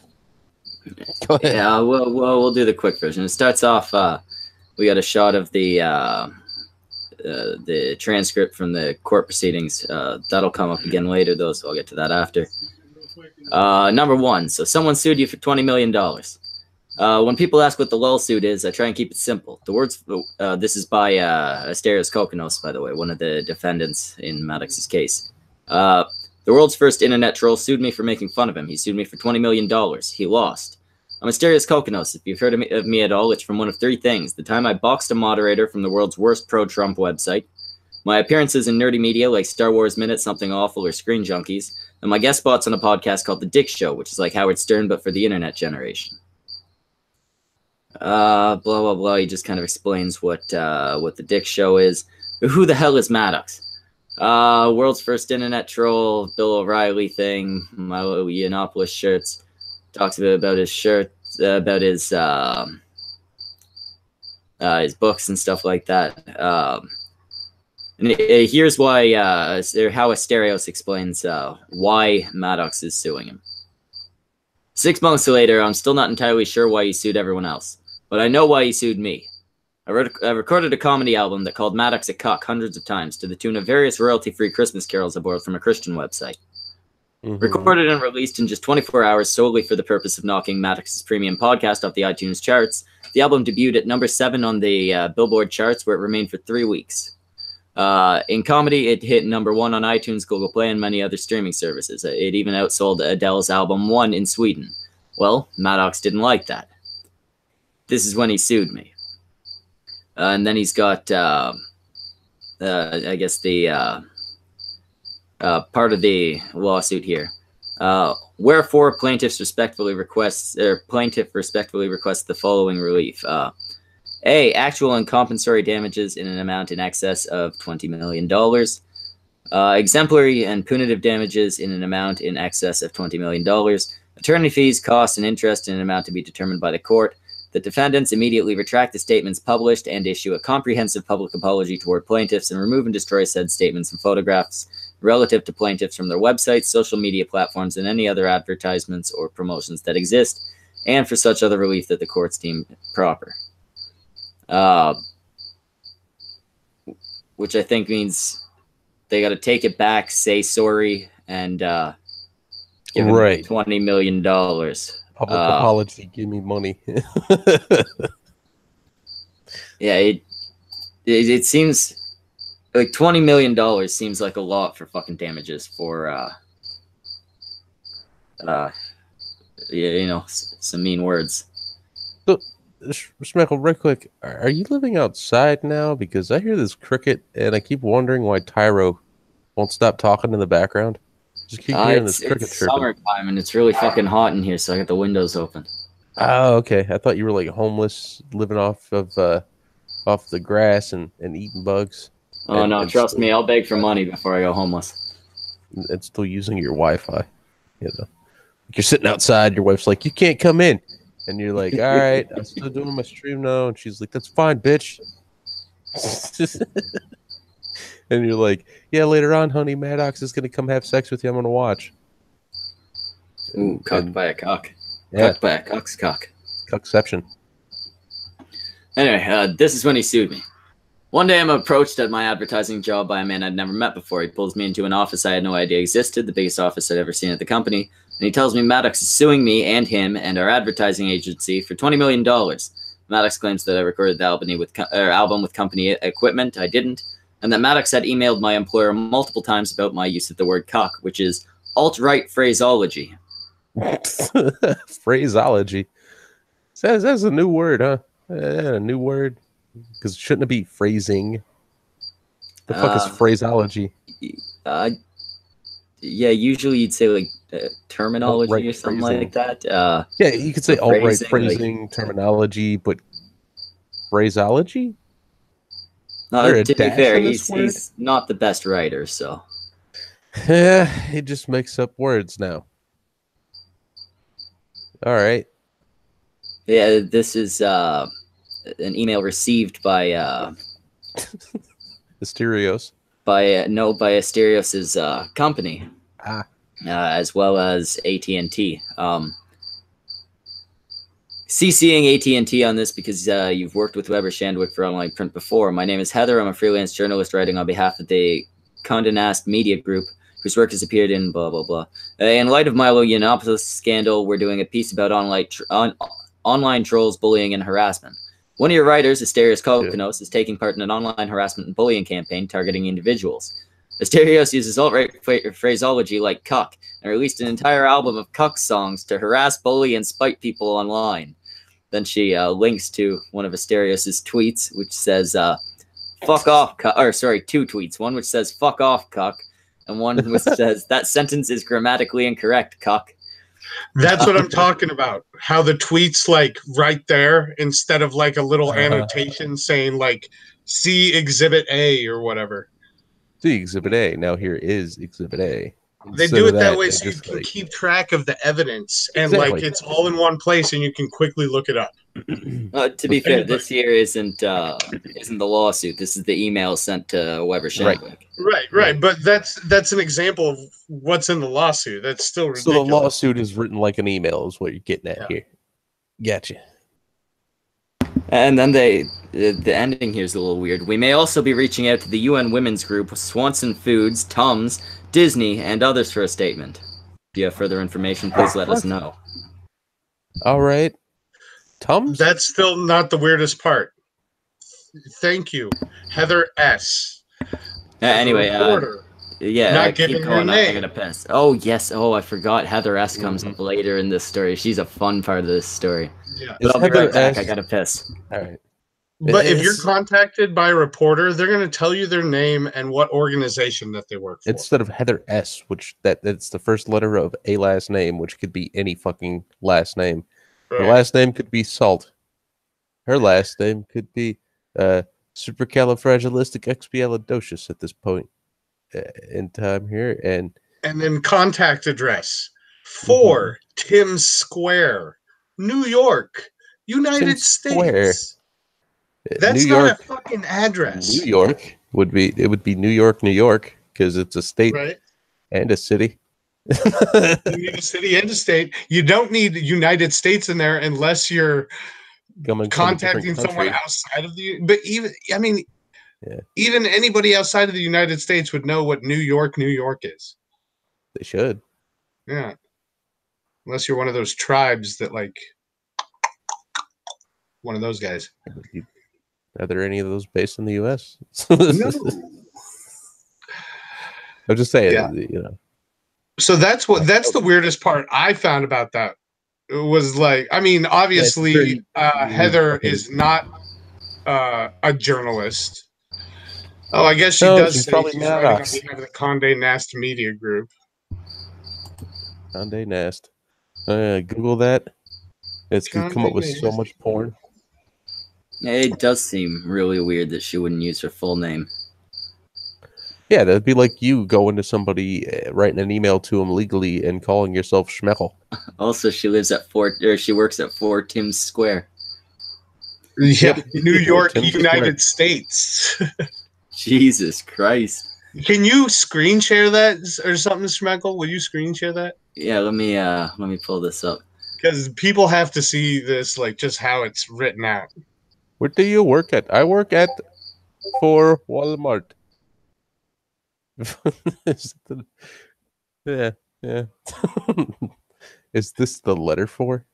Go ahead. Yeah, we'll do the quick version. It starts off. We got a shot of the transcript from the court proceedings. That'll come up again later, though, so I'll get to that after. Number one. So someone sued you for $20 million. When people ask what the lull suit is, I try and keep it simple. The words. This is by Asterios Kokonos, by the way, one of the defendants in Maddox's case. The world's first internet troll sued me for making fun of him. He sued me for $20 million. He lost. I'm Asterios Kokonos. If you've heard of me at all, it's from one of three things. The time I boxed a moderator from the world's worst pro-Trump website, my appearances in nerdy media like Star Wars Minute, Something Awful, or Screen Junkies, and my guest spots on a podcast called The Dick Show, which is like Howard Stern, but for the internet generation. Blah, blah, blah. He just kind of explains what The Dick Show is. But who the hell is Maddox? World's first internet troll, Bill O'Reilly thing, my little Yiannopoulos shirts. Talks a bit about his shirt, about his books and stuff like that. And here's why, how Asterios explains why Maddox is suing him. 6 months later, I'm still not entirely sure why he sued everyone else, but I know why he sued me. I recorded a comedy album that called Maddox a Cuck hundreds of times to the tune of various royalty-free Christmas carols I borrowed from a Christian website. Mm-hmm. Recorded and released in just 24 hours solely for the purpose of knocking Maddox's premium podcast off the iTunes charts. The album debuted at number 7 on the Billboard charts, where it remained for 3 weeks. In comedy, it hit number 1 on iTunes, Google Play, and many other streaming services. It even outsold Adele's album 1 in Sweden. Well, Maddox didn't like that. This is when he sued me. And then he's got, I guess, the part of the lawsuit here. Wherefore, plaintiff respectfully requests the following relief. A, actual and compensatory damages in an amount in excess of $20 million. Exemplary and punitive damages in an amount in excess of $20 million. Attorney fees, costs, and interest in an amount to be determined by the court. The defendants immediately retract the statements published and issue a comprehensive public apology toward plaintiffs and remove and destroy said statements and photographs relative to plaintiffs from their websites, social media platforms, and any other advertisements or promotions that exist, and for such other relief that the courts deem proper. Which I think means they got to take it back, say sorry, and give him $20 million. Public apology, give me money. Yeah, it seems like $20 million seems like a lot for fucking damages for some mean words. So, Schmeckle, real quick, are you living outside now? Because I hear this cricket, and I keep wondering why Tyro won't stop talking in the background. Just keep hearing this cricket it's chirping. Summertime, and it's really fucking hot in here, so I got the windows open. Oh, okay. I thought you were like homeless, living off the grass and eating bugs. Oh, no, trust me, I'll beg for money before I go homeless. And still using your Wi-Fi. You know, you're sitting outside, your wife's like, you can't come in. And you're like, all right, I'm still doing my stream now. And she's like, that's fine, bitch. And you're like, yeah, later on, honey, Maddox is going to come have sex with you. I'm going to watch. Ooh, cocked by a cock. Yeah. Cocked by a cock's cock. Cockception. Anyway, this is when he sued me. One day I'm approached at my advertising job by a man I'd never met before. He pulls me into an office I had no idea existed, the biggest office I'd ever seen at the company, and he tells me Maddox is suing me and him and our advertising agency for $20 million. Maddox claims that I recorded the album with company equipment. I didn't. And that Maddox had emailed my employer multiple times about my use of the word cuck, which is alt-right phraseology. Phraseology. That's a new word, huh? A new word. Because shouldn't it be phrasing? The fuck is phraseology? Yeah, usually you'd say like terminology alt-right or something phrasing. like that. Yeah, you could say alt-right phrasing, phrasing, terminology, but phraseology? To be fair, he's not the best writer, so. Yeah, he just makes up words now. All right. Yeah, this is an email received by Asterios. by Asterios's company, as well as AT&T. CCing AT&T on this because you've worked with Weber Shandwick for online print before. My name is Heather. I'm a freelance journalist writing on behalf of the Condé Nast Media Group, whose work has appeared in blah, blah, blah. In light of Milo Yiannopoulos' scandal, we're doing a piece about online trolls, bullying, and harassment. One of your writers, Asterios Kokonos, is taking part in an online harassment and bullying campaign targeting individuals. Asterios uses alt-right phraseology like cuck and released an entire album of cuck songs to harass, bully, and spite people online. Then she links to one of Asterios' tweets, which says, fuck off, cuck. Or, sorry, two tweets. One which says, fuck off, cuck, and one which says, that sentence is grammatically incorrect, cuck. That's what I'm talking about. How the tweet's like right there instead of like a little annotation saying like, see Exhibit A or whatever. See Exhibit A. Now here is Exhibit A. They do it that way so you can keep track of the evidence and like it's all in one place and you can quickly look it up. To be fair, this here isn't the lawsuit. This is the email sent to Weber Shandwick. Right. But that's an example of what's in the lawsuit. That's still ridiculous. So the lawsuit is written like an email, is what you're getting at here. Gotcha. And then the ending here is a little weird. We may also be reaching out to the UN Women's Group, Swanson Foods, Tums, Disney, and others for a statement. If you have further information, please let us know. All right. Tums? That's still not the weirdest part. Thank you, Heather S. Anyway, not giving her name. I gotta piss. Oh yes. Oh, I forgot. Heather S comes up later in this story. She's a fun part of this story. Yeah. But I'll be right back. I gotta piss. All right. But if you're contacted by a reporter, they're going to tell you their name and what organization that they work for. Instead of Heather S, which that's the first letter of a last name, which could be any fucking last name. Her last name could be Salt. Her last name could be supercalifragilisticexpialidocious at this point in time here. And then contact address 4 Times Square, New York, United States. That's New York, not a fucking address. New York would be New York, New York, because it's a state and a city. You need a city and a state. You don't need United States in there unless you're contacting someone outside of the. But even even anybody outside of the United States would know what New York is. They should. Yeah. Unless you're one of those tribes that like one of those guys. Are there any of those based in the U.S.? No. I'm just saying, So that's the weirdest part I found about that. It was like, I mean, obviously, Heather is not a journalist. Oh, I guess she does. She's probably Maddox. On behalf of the Condé Nast Media Group. Condé Nast. Google that. It's going to come up with so much porn. It does seem really weird that she wouldn't use her full name. Yeah, that'd be like you going to somebody, writing an email to them legally and calling yourself Schmeckel. Also, she works at 4 Times Square. Yeah, New York, United States. Jesus Christ. Can you screen share that or something, Schmeckel? Will you screen share that? Yeah, let me pull this up. Because people have to see this, like, just how it's written out. Where do you work at? I work at for Walmart. Is the- yeah, yeah. Is this the letter 4?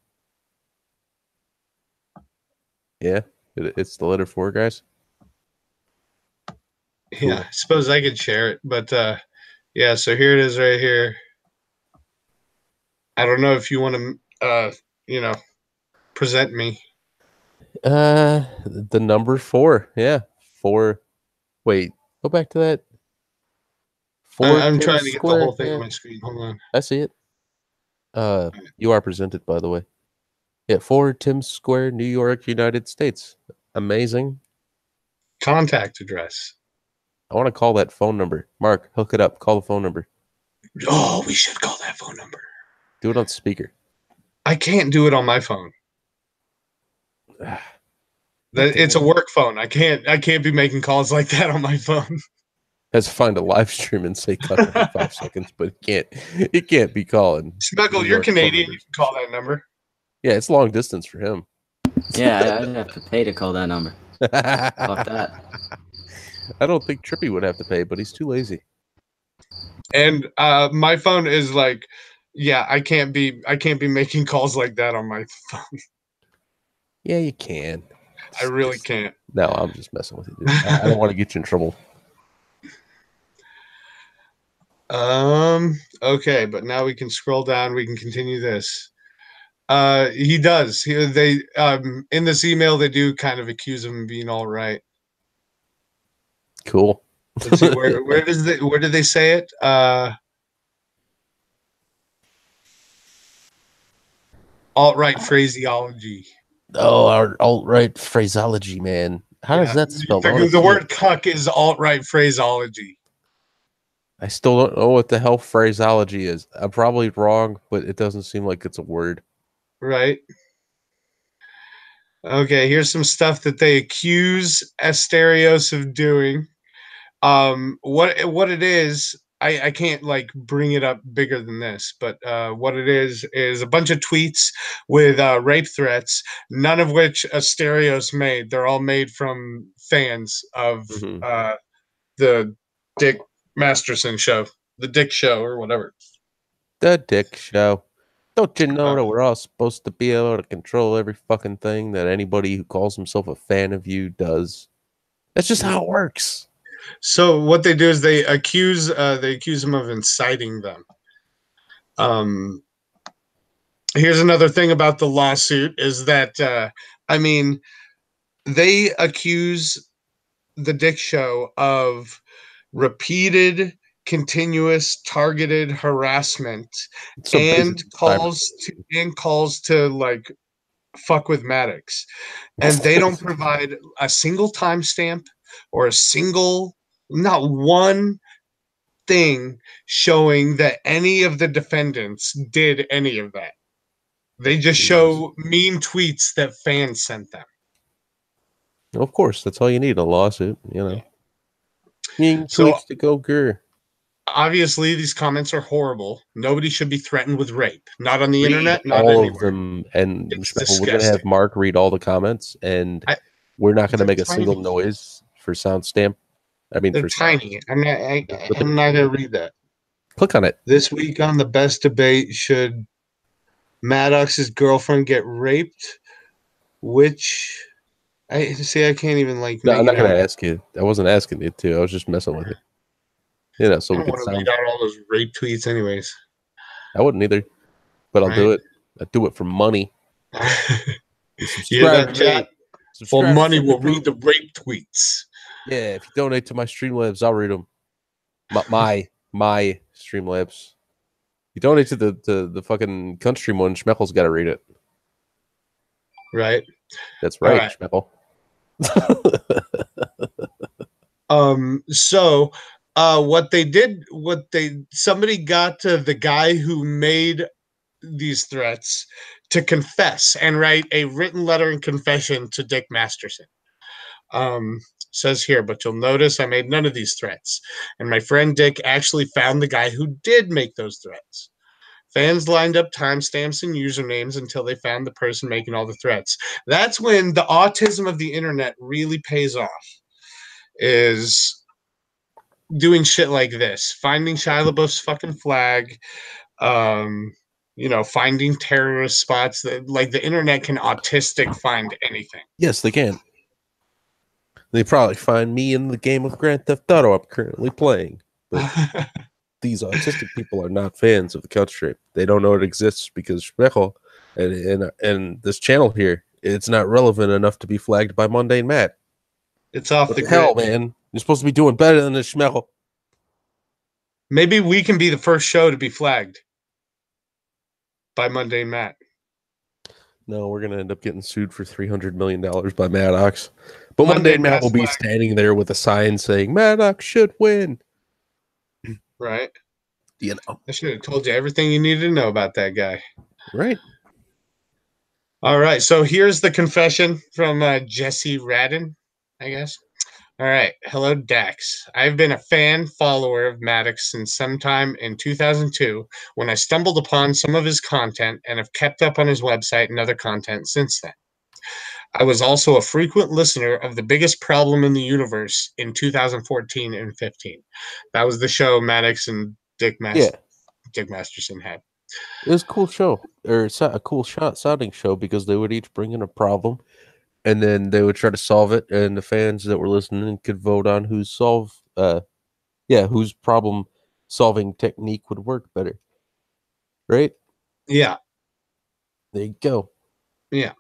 Yeah, it's the letter 4, guys. Cool. Yeah, I suppose I could share it, but yeah. So here it is, right here. I don't know if you want to, present me. The number 4. Yeah, 4. Wait, go back to that. 4 I'm Times trying to get the Square. whole thing Yeah, on my screen. Hold on. I see it. You are presented, by the way. Yeah, 4 Times Square, New York, United States. Amazing. Contact address. I want to call that phone number. Mark, hook it up. Call the phone number. Oh, we should call that phone number. Do it on speaker. I can't do it on my phone. It's a work phone. I can't be making calls like that on my phone. Has to find a live stream and say cut every 5 seconds, but it can't be calling. Smuggle, New you're York phone Canadian. You numbers. can call that number. Yeah, it's long distance for him. Yeah, I'd have to pay to call that number. Fuck that. I don't think Trippy would have to pay, but he's too lazy. And my phone is like, yeah, I can't be making calls like that on my phone. Yeah, you can. I really can't. No, I'm just messing with you, dude. I don't want to get you in trouble. Okay, but now we can scroll down. We can continue this. He does. They in this email they do kind of accuse him of being all right. Cool. Let's see where did they say it? Alt-right phraseology. Oh, our alt-right phraseology, man. How does that spell? The word cuck is alt-right phraseology. I still don't know what the hell phraseology is. I'm probably wrong, but it doesn't seem like it's a word. Right. Okay, here's some stuff that they accuse Asterios of doing. What it is, I can't like bring it up bigger than this, but what it is a bunch of tweets with rape threats, none of which Asterios made. They're all made from fans of the Dick Masterson show, the Dick Show, or whatever. The Dick Show. Don't you know that we're all supposed to be able to control every fucking thing that anybody who calls himself a fan of you does? That's just how it works. So what they do is they accuse him of inciting them. Here's another thing about the lawsuit is that they accuse the Dick Show of repeated, continuous, targeted harassment and calls to like fuck with Maddox, and they don't provide a single timestamp or not one thing showing that any of the defendants did any of that. They just show mean tweets that fans sent them. Of course, that's all you need, a lawsuit, you know. Mean tweets to go grr. Obviously, these comments are horrible. Nobody should be threatened with rape. Not on the internet, not all anywhere. of them. And It's we're going to have Mark read all the comments, and we're not going to make a single noise for sound stamp. I mean, they're tiny. I'm not going to read that. Click on it. This week on the best debate, should Maddox's girlfriend get raped? Which I can't even like. No, I'm not going to ask you. I wasn't asking you to. I was just messing with you. You know, so I don't want to read out all those rape tweets, anyways. I wouldn't either, but I'll do it. I do it for money. Subscribe to me. For money, we'll read the rape tweets. Yeah, if you donate to my Streamlabs, I'll read them. My Streamlabs. You donate to the fucking country one, Schmeckel's got to read it. Right. That's right, Schmeckel. So somebody got the guy who made these threats to confess and write a written letter in confession to Dick Masterson. Says here, but you'll notice I made none of these threats, and my friend Dick actually found the guy who did make those threats. Fans lined up timestamps and usernames until they found the person making all the threats. That's when the autism of the internet really pays off. is doing shit like this, finding Shia LaBeouf's fucking flag, finding terrorist spots. That like the internet can autistic find anything. Yes, they can. They probably find me in the game of Grand Theft Auto I'm currently playing. But these autistic people are not fans of the couch trip. They don't know it exists because Schmechel and this channel here, it's not relevant enough to be flagged by Mundane Matt. It's off What the the hell, grid. man? You're supposed to be doing better than this Schmechel. Maybe we can be the first show to be flagged by Mundane Matt. No, we're gonna end up getting sued for $300 million by Maddox. But Mundane Mundane Matt will be Matt's flag. standing there with a sign saying Maddox should win. Right. You know, I should have told you everything you needed to know about that guy. right? All right. So here's the confession from Jesse Radin, I guess. All right. Hello, Dax. I've been a fan follower of Maddox since sometime in 2002 when I stumbled upon some of his content and have kept up on his website and other content since then. I was also a frequent listener of The Biggest Problem in the Universe in 2014 and 15. That was the show Maddox and Dick Masterson had. It was a cool show, or a cool sounding show, because they would each bring in a problem, and then they would try to solve it, and the fans that were listening could vote on whose problem solving technique would work better. Right? Yeah. There you go. Yeah.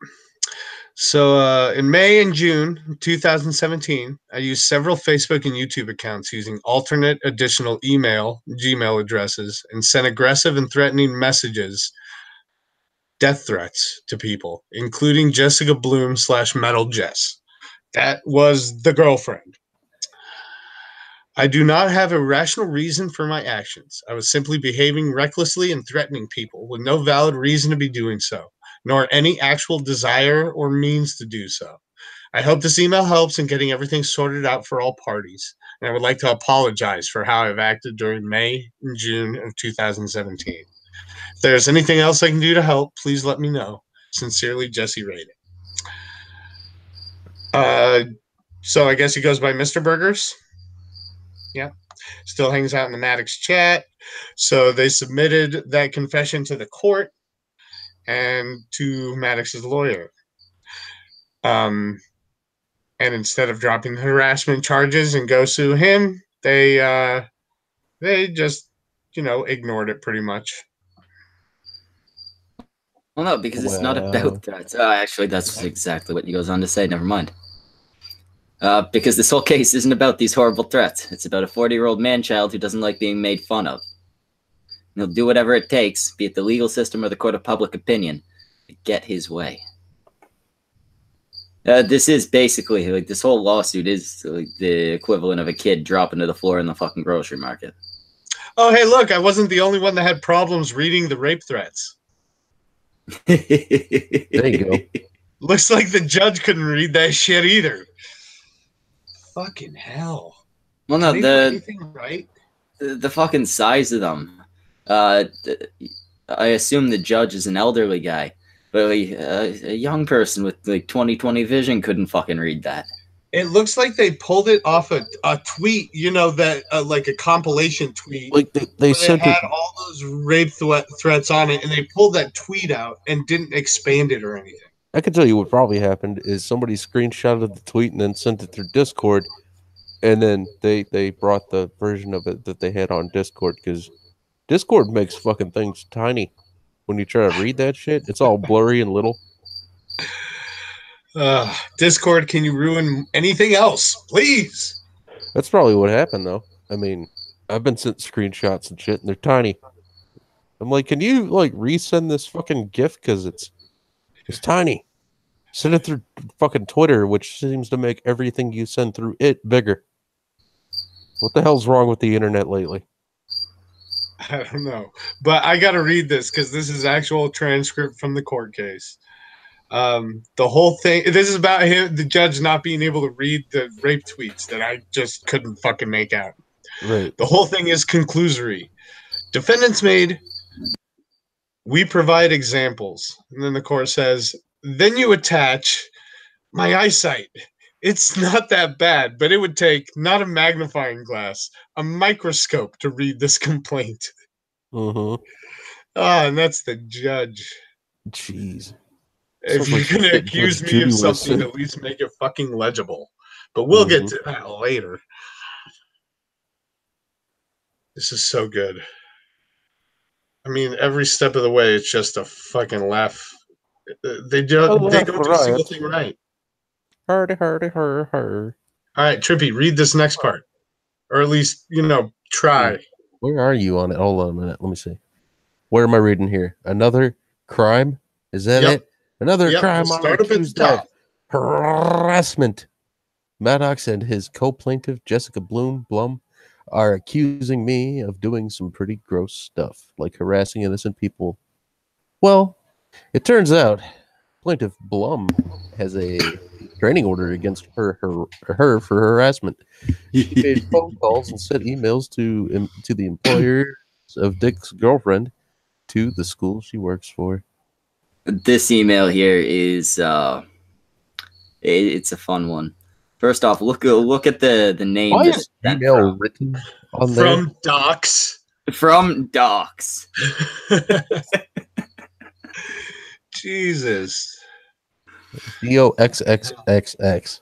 So in May and June 2017, I used several Facebook and YouTube accounts using alternate additional Gmail addresses, and sent aggressive and threatening messages, death threats to people, including Jessica Bloom / Metal Jess. That was the girlfriend. I do not have a rational reason for my actions. I was simply behaving recklessly and threatening people with no valid reason to be doing so, nor any actual desire or means to do so. I hope this email helps in getting everything sorted out for all parties, and I would like to apologize for how I've acted during May and June of 2017. If there's anything else I can do to help, please let me know. Sincerely, Jesse Radin. So I guess he goes by Mr. Burgers. Yeah. Still hangs out in the Maddox chat. So they submitted that confession to the court and to Maddox's lawyer. And instead of dropping the harassment charges and go sue him, they just, ignored it pretty much. Well, no, because it's not about threats. Actually, that's exactly what he goes on to say. Never mind. Because this whole case isn't about these horrible threats. It's about a 40-year-old man-child who doesn't like being made fun of. And he'll do whatever it takes, be it the legal system or the court of public opinion, to get his way. This is basically, like, this whole lawsuit is like the equivalent of a kid dropping to the floor in the fucking grocery market. Oh, hey, look, I wasn't the only one that had problems reading the rape threats. There you go. Looks like the judge couldn't read that shit either. Fucking hell. Well, no, anything right? The fucking size of them. I assume the judge is an elderly guy, but a young person with like 20/20 vision couldn't fucking read that. It looks like they pulled it off a tweet, that like a compilation tweet. Like they sent had all those rape threats on it, and they pulled that tweet out and didn't expand it or anything. I can tell you what probably happened is somebody screenshotted the tweet and then sent it through Discord, and then they brought the version of it that they had on Discord, because Discord makes fucking things tiny. When you try to read that shit, it's all blurry and little. Discord, can you ruin anything else, please? That's probably what happened, though. I mean, I've been sent screenshots and shit, and they're tiny. I'm like, can you resend this fucking GIF, because it's tiny. Send it through fucking Twitter, which seems to make everything you send through it bigger. What the hell's wrong with the internet lately? I don't know, but I got to read this because this is actual transcript from the court case. The whole thing, this is about the judge not being able to read the rape tweets that I just couldn't fucking make out. Right. The whole thing is conclusory. Defendants made, we provide examples. And then the court says, then you attach my eyesight It's not that bad, but it would take not a magnifying glass, a microscope to read this complaint. Mm-hmm. And that's the judge. Jeez. If Sounds you're like some gonna shit accuse Judge me Judy of would've something, said. at least make it fucking legible. But we'll get Mhm. to that later. This is so good. I mean, every step of the way, it's just a fucking laugh. They don't do a single thing right. Hurdy, hurdy, hur, hur. All right, Trippy, read this next part, or at least try. Where are you on it? Hold on a minute. Let me see. Where am I reading here? Another crime? Is that Yep. it? Another Yep, crime we'll I'm start up at the accused of. top. Harassment. Maddox and his co-plaintiff, Jessica Blum, are accusing me of doing some pretty gross stuff, like harassing innocent people. Well, it turns out plaintiff Blum has a training order against her for harassment. She made phone calls and sent emails to the employer of Dick's girlfriend to the school she works for. This email here is it's a fun one. First off, look at the name. Why this is sent email written on there? From Docs. from Docs. Jesus. DOXXXX.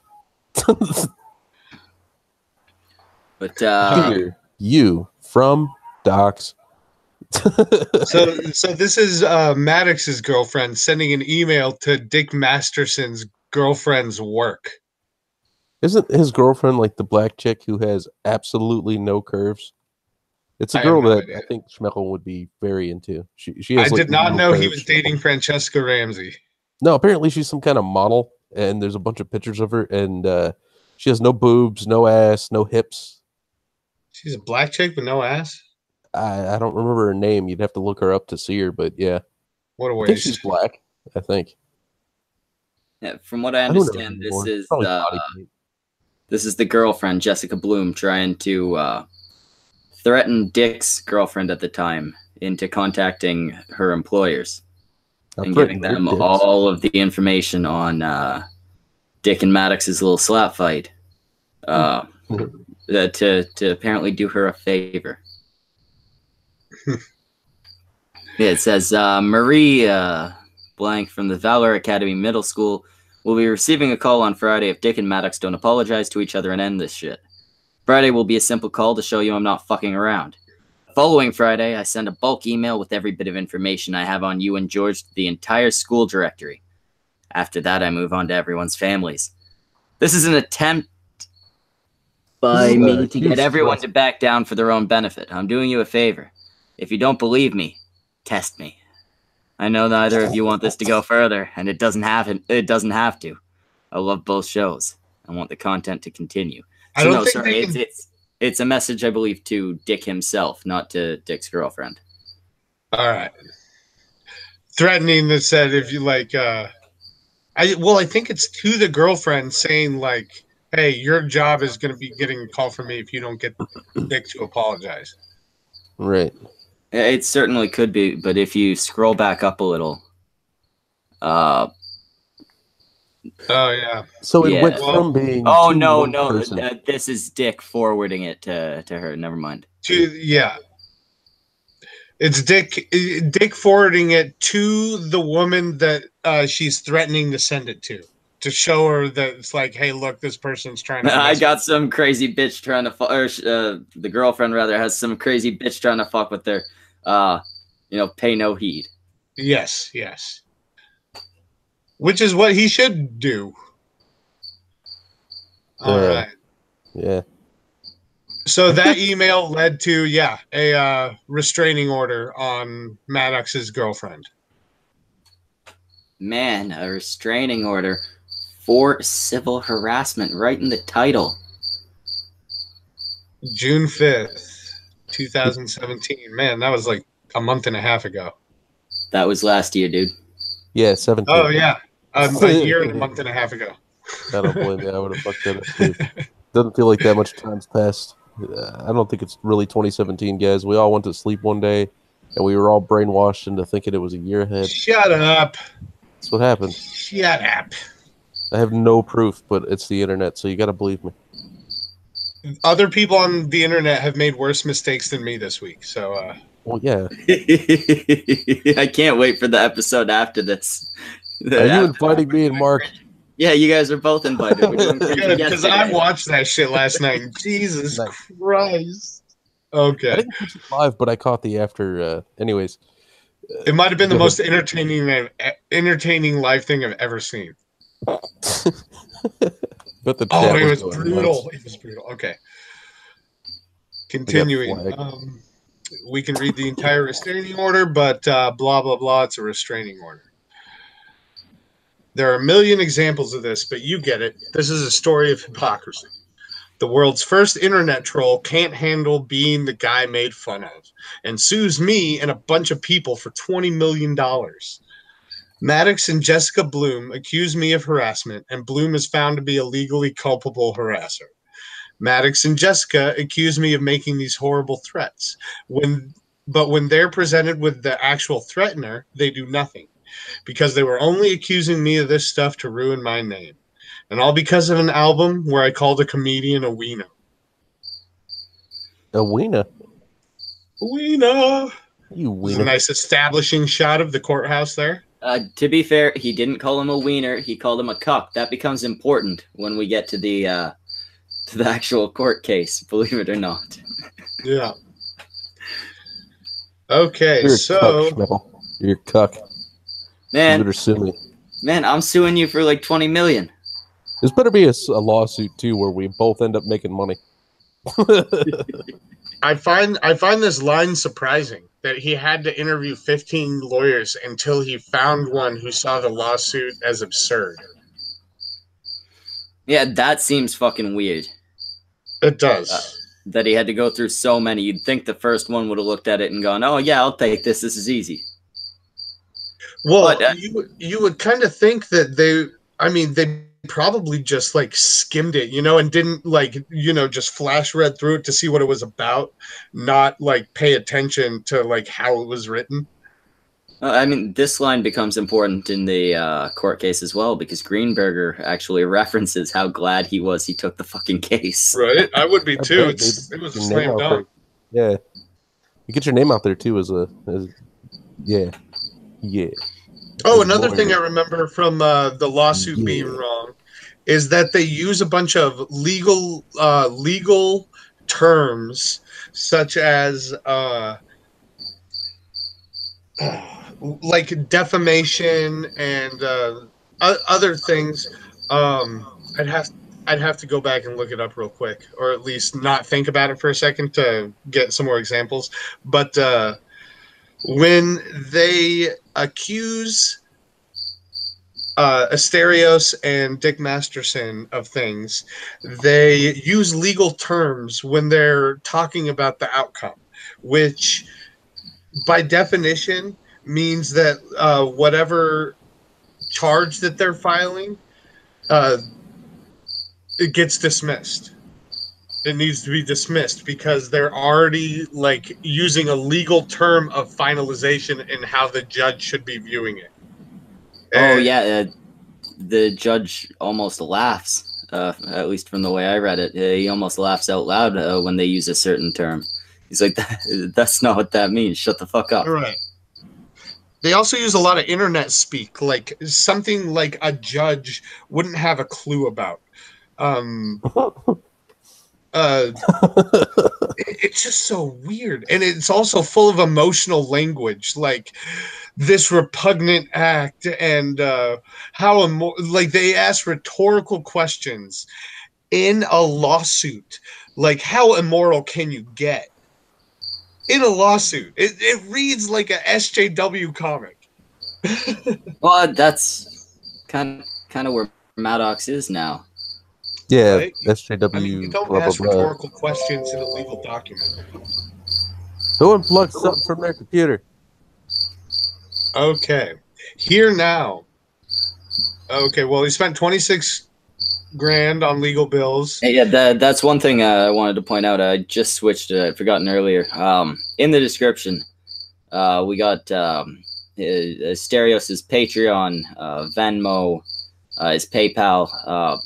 But Dear you from Docs. So this is Maddox's girlfriend sending an email to Dick Masterson's girlfriend's work. Isn't his girlfriend like the black chick who has absolutely no curves? It's a I girl have no that idea. I think Schmeckel would be very into. She I has like did not no know he curves. was dating Francesca Ramsey. No, apparently she's some kind of model, and there's a bunch of pictures of her, and she has no boobs, no ass, no hips. She's a black chick with no ass? I don't remember her name. You'd have to look her up to see her, but yeah, What a I think she's waste. black. I think. yeah, from what I Who knows understand, this anymore? is Probably body paint. this is the girlfriend, Jessica Bloom, trying to threaten Dick's girlfriend at the time into contacting her employers and giving them all of the information on Dick and Maddox's little slap fight to apparently do her a favor. Yeah, it says Marie blank from the Valor Academy Middle School will be receiving a call on Friday if Dick and Maddox don't apologize to each other and end this shit. Friday will be a simple call to show you I'm not fucking around. Following Friday, I send a bulk email with every bit of information I have on you and George to the entire school directory. After that, I move on to everyone's families. This is an attempt by me to get everyone to back down for their own benefit. I'm doing you a favor. If you don't believe me, test me. I know neither of you want this to go further, and it doesn't have to. I love both shows. I want the content to continue. I don't think they can... It's a message, I believe, to Dick himself, not to Dick's girlfriend. All right. Threatening that said if you like I think it's to the girlfriend saying like, hey, your job is going to be getting a call from me if you don't get Dick to apologize. Right. It certainly could be, but if you scroll back up a little, oh yeah. So it went from being this is Dick forwarding it to her. Never mind. It's Dick forwarding it to the woman that she's threatening to send it to show her that it's like, hey, look, this person's trying to. I got some crazy bitch trying to fuck, or the girlfriend rather has some crazy bitch trying to fuck with her. Pay no heed. Yes. Which is what he should do. All right. Yeah. So that email led to, a restraining order on Maddox's girlfriend. Man, a restraining order for civil harassment, right in the title. June 5th, 2017. Man, that was like a month and a half ago. That was last year, dude. Yeah, 17. Oh, yeah. A year and a month and a half ago. I don't blame you. I would have fucked that up too. Doesn't feel like that much time's passed. I don't think it's really 2017, guys. We all went to sleep one day, and we were all brainwashed into thinking it was a year ahead. Shut up. That's what happened. Shut up. I have no proof, but it's the internet, so you got to believe me. Other people on the internet have made worse mistakes than me this week. So, Well, yeah. I can't wait for the episode after this. Are you inviting me and Mark? Yeah, you guys are both invited. We're doing Cringe good, because I Yesteryear. watched that shit last night. And Jesus Nice. Christ. I Okay. didn't catch it live, but I caught the after. Anyways, It might have been the Go most entertaining live thing I've ever seen. but the Oh, chat it was going brutal. nuts. It was brutal. Okay. Continuing. flagged. We can read the entire restraining order, but blah, blah, blah. It's a restraining order. There are a million examples of this, but you get it. This is a story of hypocrisy. The world's first internet troll can't handle being the guy made fun of and sues me and a bunch of people for $20 million. Maddox and Jessica Bloom accuse me of harassment, and Bloom is found to be a legally culpable harasser. Maddox and Jessica accuse me of making these horrible threats. But when they're presented with the actual threatener, they do nothing, because they were only accusing me of this stuff to ruin my name. And all because of an album where I called a comedian a wiener. A wiener. Wiener. You This is a wiener. nice establishing shot of the courthouse there. To be fair, he didn't call him a wiener. He called him a cuck. That becomes important when we get to the actual court case, believe it or not. Yeah. Okay, You're a so cuck, Schmeckle. You're a cuck. You Man, better sue me. I'm suing you for like 20 million. This better be a lawsuit too, where we both end up making money. I find this line surprising, that he had to interview 15 lawyers until he found one who saw the lawsuit as absurd. Yeah, that seems fucking weird. It does. That he had to go through so many. You'd think the first one would have looked at it and gone, "Oh yeah, I'll take this. This is easy." Well, But, you would kind of think that they probably just like skimmed it, and didn't just flash read through it to see what it was about, not like pay attention to like how it was written. This line becomes important in the court case as well, because Greenberger actually references how glad he was he took the fucking case. Right? I would be I too. bet, It dude. was a Your slam name out dunk. there. Yeah. You get your name out there too as yeah. Oh, As another lawyer. thing I remember from the lawsuit Yeah. being wrong is that they use a bunch of legal terms such as like defamation and other things. I'd have to go back and look it up real quick, or at least not think about it for a second to get some more examples. But when they accuse Asterios and Dick Masterson of things, they use legal terms when they're talking about the outcome, which by definition means that whatever charge that they're filing, it gets dismissed. It needs to be dismissed because they're already like using a legal term of finalization in how the judge should be viewing it. Oh And- yeah, the judge almost laughs. At least from the way I read it, he almost laughs out loud when they use a certain term. He's like, "That's not what that means. Shut the fuck up." All right. They also use a lot of internet speak, like something like a judge wouldn't have a clue about. It's just so weird, and it's also full of emotional language, like this repugnant act, and like they ask rhetorical questions in a lawsuit, like how immoral can you get in a lawsuit? It reads like a SJW comic. Well, that's kind of where Maddox is now. Yeah, Right? SJW. I mean, you don't blah, blah, ask blah. rhetorical questions in a legal document. Who unplugged something from their computer? Okay. Here now. Okay, well, he spent 26 grand on legal bills. Hey, yeah, that's one thing I wanted to point out. I just switched it. I'd forgotten earlier. In the description, we got Asterios' Patreon, Venmo, his PayPal.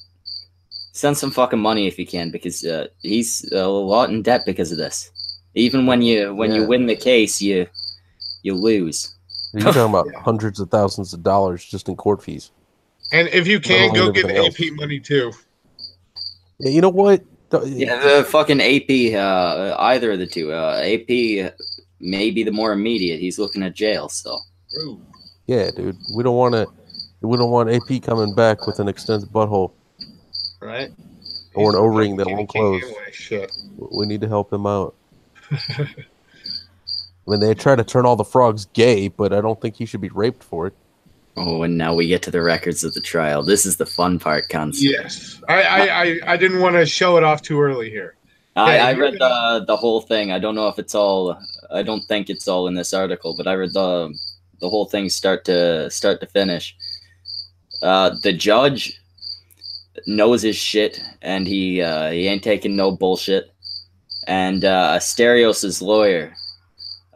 Send some fucking money if you can, because he's a lot in debt because of this. Even when you win the case, you lose. You're talking about hundreds of thousands of dollars just in court fees. And if you can, go give AP money too. Yeah, you know what? Yeah, the fucking AP, either of the two. AP may be the more immediate. He's looking at jail, so. Ooh. Yeah, dude. We don't want AP coming back with an extended butthole. Right. Or an O-ring that won't close. Shit. We need to help him out. I mean, they try to turn all the frogs gay, but I don't think he should be raped for it. Oh, and now we get to the records of the trial. This is the fun part, cunts. Yes. I didn't want to show it off too early here. I read the whole thing. I don't know if it's all. I don't think it's all in this article, but I read the whole thing start to finish. The judge knows his shit, and he ain't taking no bullshit. And Asterios' lawyer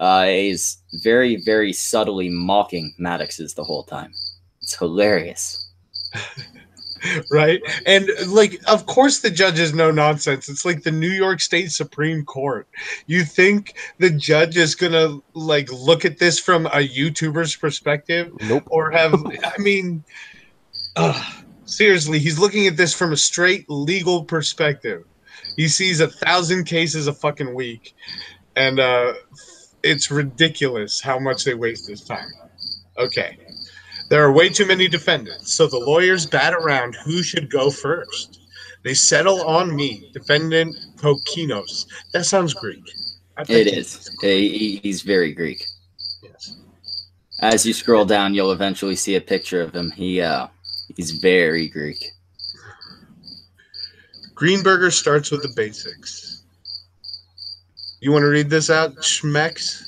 is very, very subtly mocking Maddox's the whole time. It's hilarious. Right? And, like, of course the judge is no nonsense. It's like the New York State Supreme Court. You think the judge is going to, like, look at this from a YouTuber's perspective? Nope. Or have, I mean, seriously, he's looking at this from a straight legal perspective. He sees 1,000 cases a fucking week. And it's ridiculous how much they waste his time. Okay. There are way too many defendants, so the lawyers bat around who should go first. They settle on me, defendant Kokinos. That sounds Greek. It is. He's very Greek. Yes. As you scroll down, you'll eventually see a picture of him. He's very Greek. Greenberger starts with the basics. You want to read this out, Schmecks?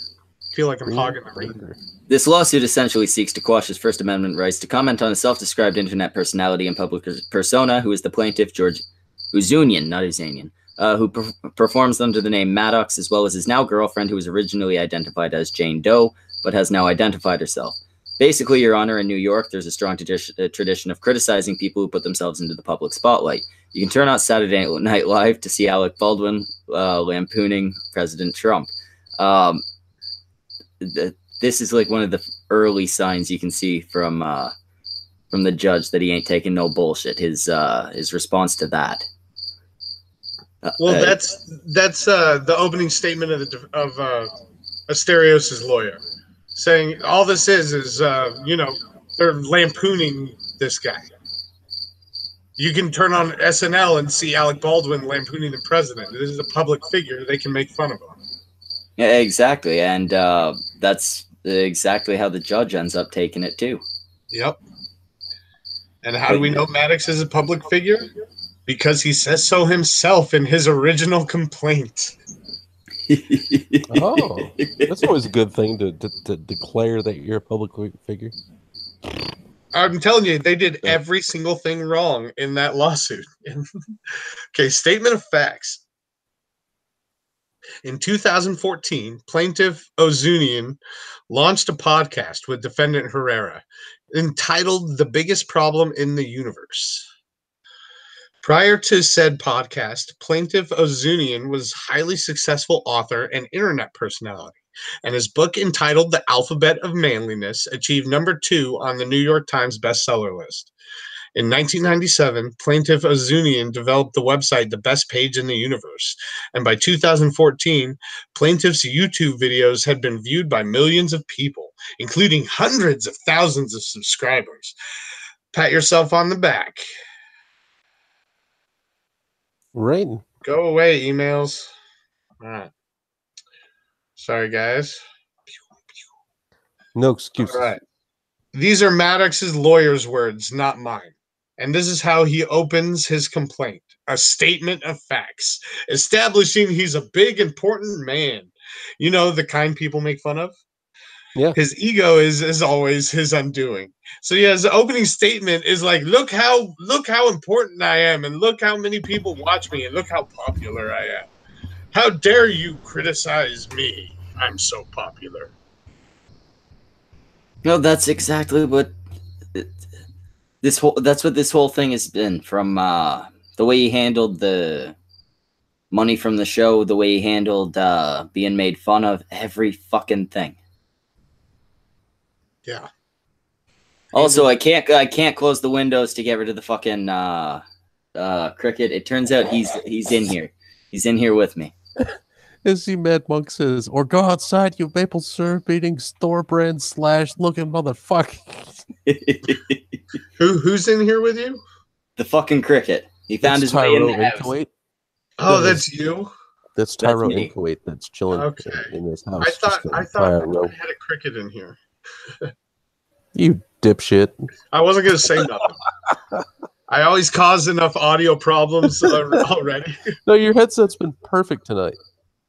I feel like I'm hogging the reading. This lawsuit essentially seeks to quash his First Amendment rights to comment on a self-described internet personality and public persona who is the plaintiff, George Uzunian, not Uzanian, who performs under the name Maddox, as well as his now girlfriend, who was originally identified as Jane Doe, but has now identified herself. Basically, Your Honor, in New York, there's a strong tradition of criticizing people who put themselves into the public spotlight. You can turn on Saturday Night Live to see Alec Baldwin lampooning President Trump. This is like one of the early signs you can see from the judge that he ain't taking no bullshit. His response to that. Well, that's the opening statement of Asterios' lawyer, saying all this is they're lampooning this guy. You can turn on SNL and see Alec Baldwin lampooning the president. This is a public figure; they can make fun of him. Yeah, exactly, and that's exactly how the judge ends up taking it too. Yep. And how do we know Maddox is a public figure? Because he says so himself in his original complaint. Oh, that's always a good thing to declare that you're a public figure. I'm telling you, they did every single thing wrong in that lawsuit. Okay, statement of facts. In 2014, plaintiff Ozunian launched a podcast with defendant Herrera entitled The Biggest Problem in the Universe. Prior to said podcast, plaintiff Ozunian was a highly successful author and internet personality, and his book entitled The Alphabet of Manliness achieved number 2 on the New York Times bestseller list. In 1997, plaintiff Ozunian developed the website The Best Page in the Universe, and by 2014, plaintiff's YouTube videos had been viewed by millions of people, including hundreds of thousands of subscribers. Pat yourself on the back. Right. Go away, emails. All right. Sorry, guys. No excuses. All right. These are Maddox's lawyer's words, not mine. And this is how he opens his complaint. A statement of facts, establishing he's a big, important man. You know, the kind people make fun of? Yeah. His ego is, as always, his undoing. So yeah, his opening statement is like, look how important I am, and look how many people watch me, and look how popular I am. How dare you criticize me? I'm so popular. No, that's exactly what That's what this whole thing has been, from the way he handled the money from the show, the way he handled being made fun of, every fucking thing. Yeah. Also, I can't close the windows to get rid of the fucking cricket. It turns out he's in here. He's in here with me. As see Mad Monk says, or go outside, you maple syrup eating store brand / looking motherfucker. Who's in here with you? The fucking cricket. He found his way in the house. Kuwait. Oh, that's you. That's Tyro in me. Kuwait. That's chilling Okay. in his house. I thought I had a cricket in here. You dipshit. I wasn't gonna say nothing. I always cause enough audio problems already. No, your headset's been perfect tonight.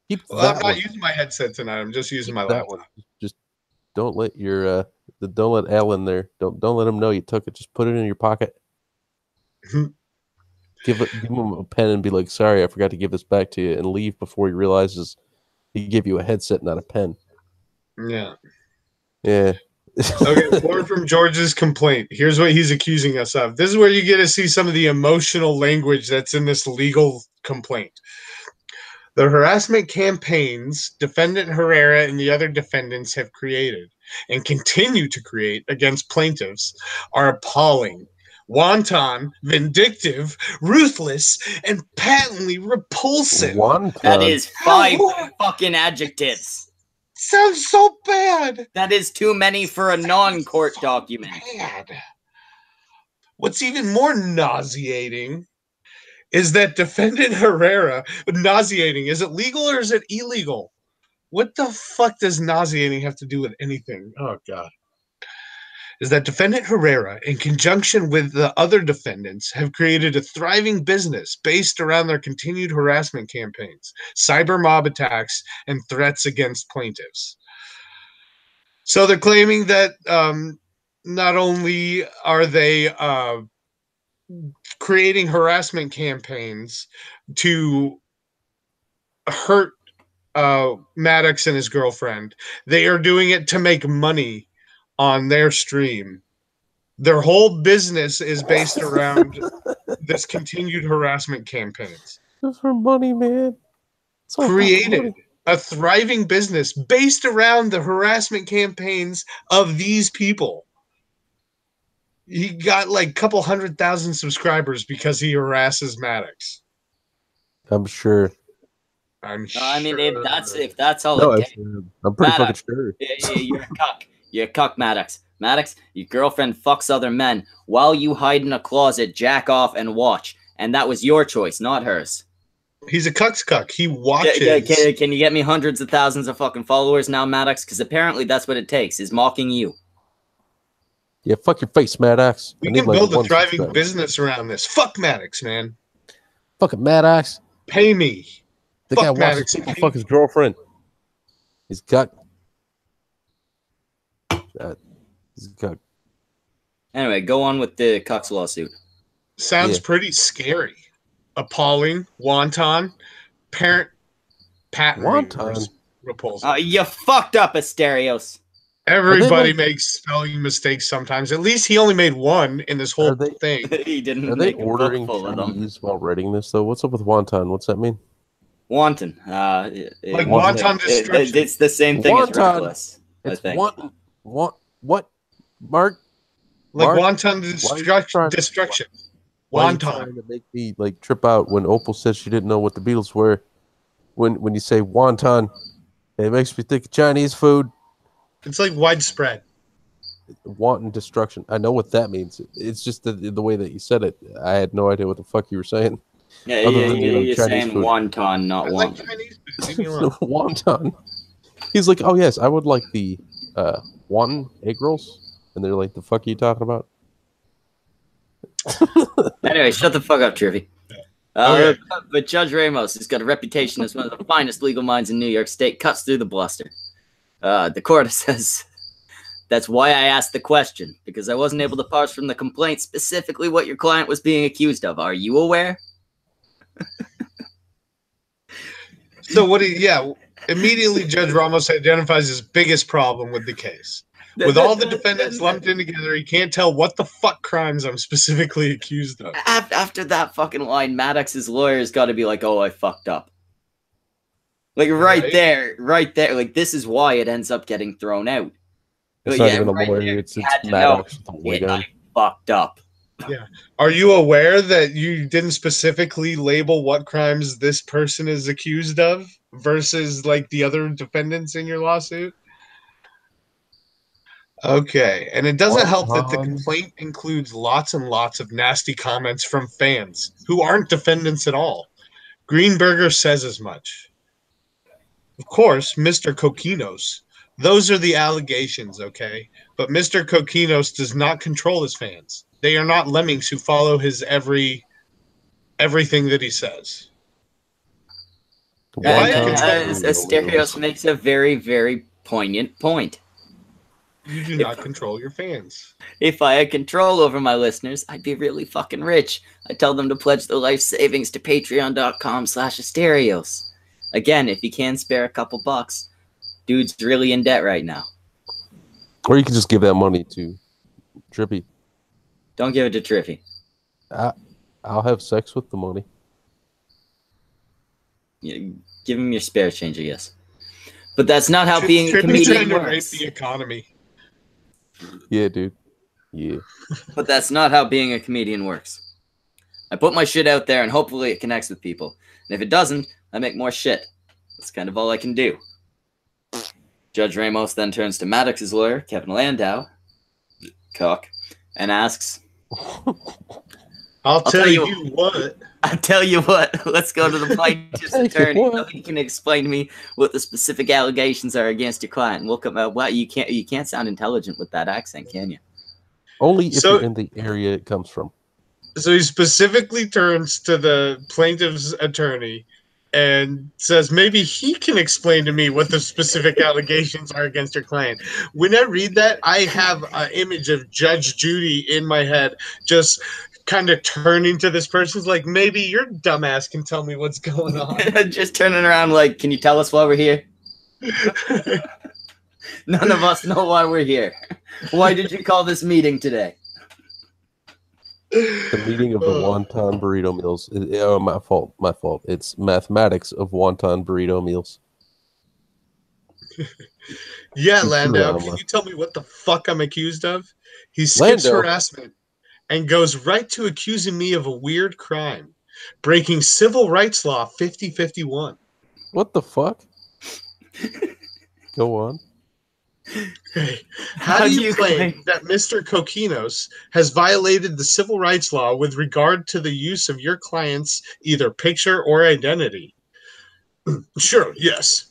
Keep Well, I'm not using my headset tonight. I'm just using my laptop. Just don't let your don't let Alan there. Don't let him know you took it. Just put it in your pocket. Give him a pen and be like, "Sorry, I forgot to give this back to you," and leave before he realizes he gave you a headset, not a pen. Yeah. Yeah. Okay, more from George's complaint. Here's what he's accusing us of. This is where you get to see some of the emotional language that's in this legal complaint. The harassment campaigns defendant Herrera and the other defendants have created and continue to create against plaintiffs are appalling, wanton, vindictive, ruthless, and patently repulsive. That is 5 fucking adjectives. Sounds so bad. That is too many for a non-court document. Bad. What's even more nauseating is that defendant Herrera, nauseating, is it legal or is it illegal? What the fuck does nauseating have to do with anything? Oh, God. Is that defendant Herrera, in conjunction with the other defendants, have created a thriving business based around their continued harassment campaigns, cyber mob attacks, and threats against plaintiffs. So they're claiming that not only are they creating harassment campaigns to hurt Maddox and his girlfriend, they are doing it to make money on their stream. Their whole business is based around this continued harassment campaigns. Just for money, man. Created a thriving business based around the harassment campaigns of these people. He got like a couple 100,000 subscribers because he harasses Maddox. I'm sure. I mean, if that's all No, it takes. I'm pretty Maddox, fucking sure. You're a cuck. You're a cuck, Maddox. Maddox, your girlfriend fucks other men while you hide in a closet, jack off, and watch. And that was your choice, not hers. He's a cuck. He watches. Can you get me hundreds of thousands of fucking followers now, Maddox? Because apparently that's what it takes, is mocking you. Yeah, fuck your face, Maddox. We can build a thriving business around this. Fuck Maddox, man. Fucking Maddox. Pay me. The guy watches people fuck his girlfriend. He's got. He's got. Anyway, go on with the Cox lawsuit. Sounds pretty scary. Appalling, wanton, parent, Wanton. repulsive. You fucked up, Asterios. Everybody makes spelling mistakes sometimes. At least he only made one in this whole thing. He didn't. Are they ordering Chinese while writing this though? What's up with wonton? What's that mean? Wanton. Like wanton destruction. It's the same thing as reckless. It's I think. What? Mark? Like wanton destruction. Why are you trying to make me like trip out when Opal said she didn't know what the Beatles were? When you say wonton, it makes me think of Chinese food. It's like widespread. Wanton destruction. I know what that means. It's just the way that you said it. I had no idea what the fuck you were saying. Yeah, you're saying food. Wonton, not wonton. Like Chinese food. Leave me alone. Wonton. He's like, oh yes, I would like the wonton egg rolls. And they're like, the fuck are you talking about? Anyway, shut the fuck up, Trivi. Okay. But Judge Ramos has got a reputation as one of the finest legal minds in New York State, cuts through the bluster. The court says, that's why I asked the question, because I wasn't able to parse from the complaint specifically what your client was being accused of. Are you aware? So Immediately, Judge Ramos identifies his biggest problem with the case. With all the defendants lumped in together, he can't tell what the fuck crimes I'm specifically accused of. After that fucking line, Maddox's lawyer's got to be like, "Oh, I fucked up." Like right there. Like this is why it ends up getting thrown out. It's Like, not even a right lawyer. there, It's you had to Maddox with know, a wig on. I fucked up. Yeah. Are you aware that you didn't specifically label what crimes this person is accused of versus like the other defendants in your lawsuit? Okay. And it doesn't help that the complaint includes lots and lots of nasty comments from fans who aren't defendants at all. Greenberger says as much. Of course, Mr. Coquinos. Those are the allegations, okay? But Mr. Coquinos does not control his fans. They are not lemmings who follow his everything that he says. Asterios makes a very, very poignant point. You do not control your fans. If I had control over my listeners, I'd be really fucking rich. I'd tell them to pledge their life savings to patreon.com/Asterios. Again, if you can spare a couple bucks, dude's really in debt right now. Or you can just give that money to Trippy. Don't give it to Trippy. I'll have sex with the money. Yeah, give him your spare change, I guess. But that's not how being a comedian trying to rape works. the economy. Yeah, dude. Yeah. But that's not how being a comedian works. I put my shit out there and hopefully it connects with people. And if it doesn't, I make more shit. That's kind of all I can do. Judge Ramos then turns to Maddox's lawyer, Kevin Landau, cock, and asks, I'll tell you what. I'll tell you what. Let's go to the plaintiff's attorney. So he can explain to me what the specific allegations are against your client. We'll come out. Well, you can't sound intelligent with that accent, can you? Only if you're in the area it comes from. So he specifically turns to the plaintiff's attorney and says maybe he can explain to me what the specific allegations are against your client. When I read that, I have an image of Judge Judy in my head, just kind of turning to this person, like, maybe your dumbass can tell me what's going on. Just turning around like, can you tell us why we're here? None of us know why we're here. Why did you call this meeting today? The meeting of the wonton burrito meals. Oh, my fault. It's mathematics of wonton burrito meals. Yeah, Landau, can you tell me what the fuck I'm accused of? He skips harassment and goes right to accusing me of a weird crime, breaking civil rights law 5051. What the fuck? Go on. How do you claim that Mr. Coquinos has violated the civil rights law with regard to the use of your client's either picture or identity? Sure, yes.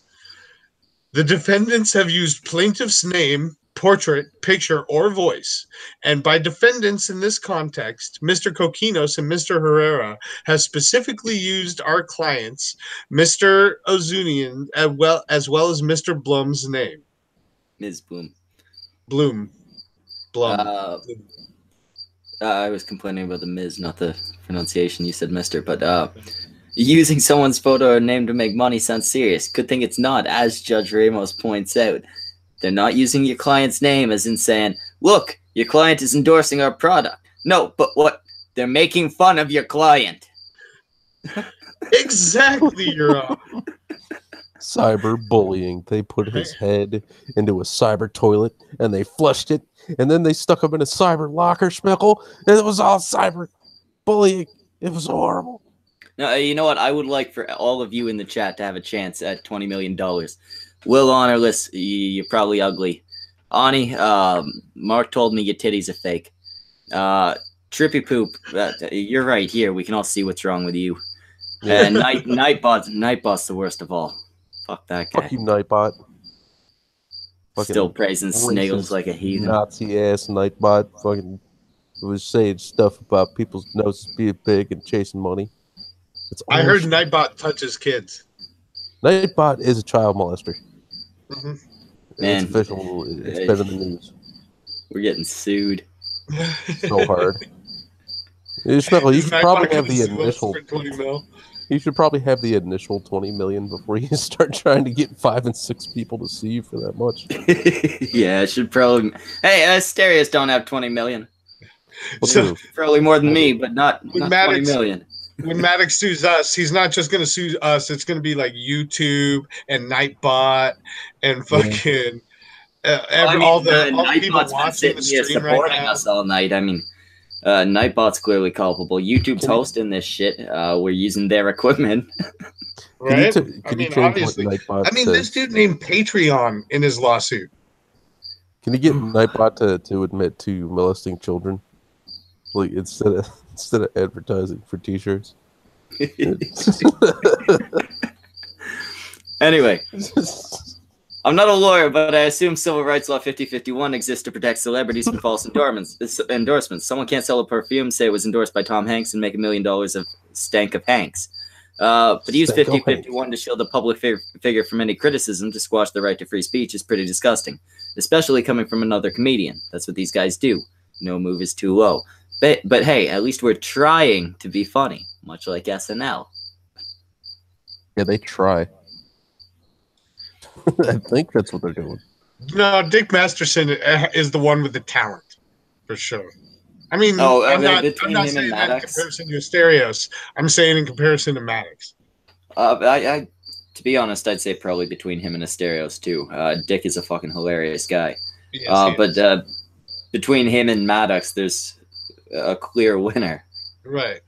The defendants have used plaintiff's name, portrait, picture, or voice. And by defendants in this context, Mr. Coquinos and Mr. Herrera have specifically used our clients, Mr. Ozunian, as well as Mr. Blum's name. Ms. Blum. Blum. I was complaining about the Ms., not the pronunciation. You said Mr., but using someone's photo or name to make money sounds serious. Good thing it's not, as Judge Ramos points out. They're not using your client's name as in saying, look, your client is endorsing our product. No, but what? They're making fun of your client. Exactly, Your Honor. Cyberbullying. They put his head into a cyber toilet and they flushed it, and then they stuck him in a cyber locker, Schmeckle, and it was all cyber bullying. It was horrible. Now, you know what? I would like for all of you in the chat to have a chance at $20 million. Will Honorless, you're probably ugly. Ani, Mark told me your titties are fake. Trippy Poop, you're right here. We can all see what's wrong with you. Yeah. And Nightbot's the worst of all. Fuck that guy. Fuck you, Nightbot. Still praising Sniggles like a heathen. Nazi ass Nightbot. Fucking was saying stuff about people's noses being big and chasing money. I heard Nightbot touches kids. Nightbot is a child molester. Mm-hmm. Man, it's official. It's been in the news. We're getting sued. So hard. You should probably have the initial. You should probably have the initial 20 million before you start trying to get 5 and 6 people to see you for that much. Yeah, I should probably. Hey, stereos don't have 20 million. So, Probably more than me, but not 20 Maddox, million. When Maddox sues us, he's not just going to sue us. It's going to be like YouTube and Nightbot and fucking all the people Nightbot's been watching sitting the here stream right supporting now. us all night. I mean, Nightbot's clearly culpable. YouTube's hosting this shit. We're using their equipment. Right? Can you change obviously. what Nightbot I mean, says? this dude named Patreon in his lawsuit. Can you get Nightbot to admit to molesting children? Like instead of advertising for t-shirts. Anyway, I'm not a lawyer, but I assume Civil Rights Law 5051 exists to protect celebrities from false endorsements. Someone can't sell a perfume, say it was endorsed by Tom Hanks, and make $1 million of stank of Hanks. But to use 5051 to shield the public figure from any criticism to squash the right to free speech is pretty disgusting, especially coming from another comedian. That's what these guys do. No move is too low. But hey, at least we're trying to be funny, much like SNL. Yeah, they try. I think that's what they're doing. No, Dick Masterson is the one with the talent, for sure. I mean, I'm not saying that in comparison to Asterios. I'm saying in comparison to Maddox. To be honest, I'd say probably between him and Asterios too. Dick is a fucking hilarious guy. Yes, but between him and Maddox, there's a clear winner. Right.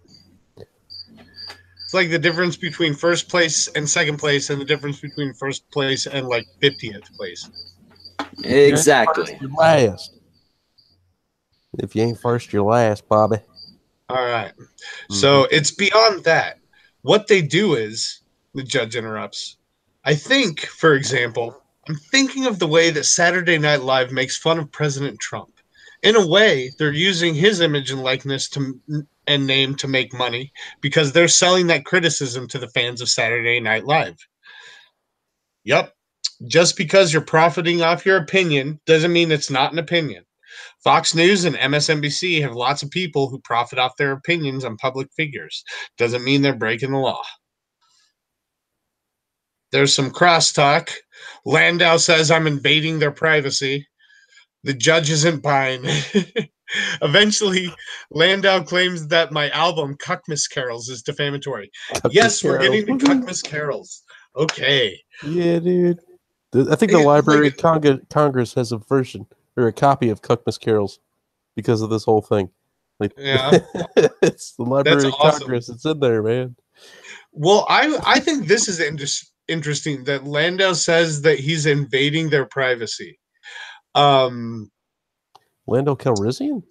It's like the difference between first place and second place, and the difference between first place and like 50th place. Exactly. You're last. If you ain't first, you're last, Bobby. All right. So it's beyond that. What they do is, the judge interrupts. I think, for example, I'm thinking of the way that Saturday Night Live makes fun of President Trump. In a way, they're using his image and likeness and name to make money because they're selling that criticism to the fans of Saturday Night Live. Yep. Just because you're profiting off your opinion doesn't mean it's not an opinion. Fox News and MSNBC have lots of people who profit off their opinions on public figures. Doesn't mean they're breaking the law. There's some crosstalk. Landau says I'm invading their privacy. The judge isn't buying. Eventually, Landau claims that my album, Cuckmas Carols, is defamatory. Yes, we're getting to Cuckmas Carols. Okay. Yeah, dude. I think the Library of Congress has a version or a copy of Cuckmas Carols because of this whole thing. Like, yeah. It's the Library of Congress. It's in there, man. Well, I think this is interesting that Landau says that he's invading their privacy. Lando Calrissian?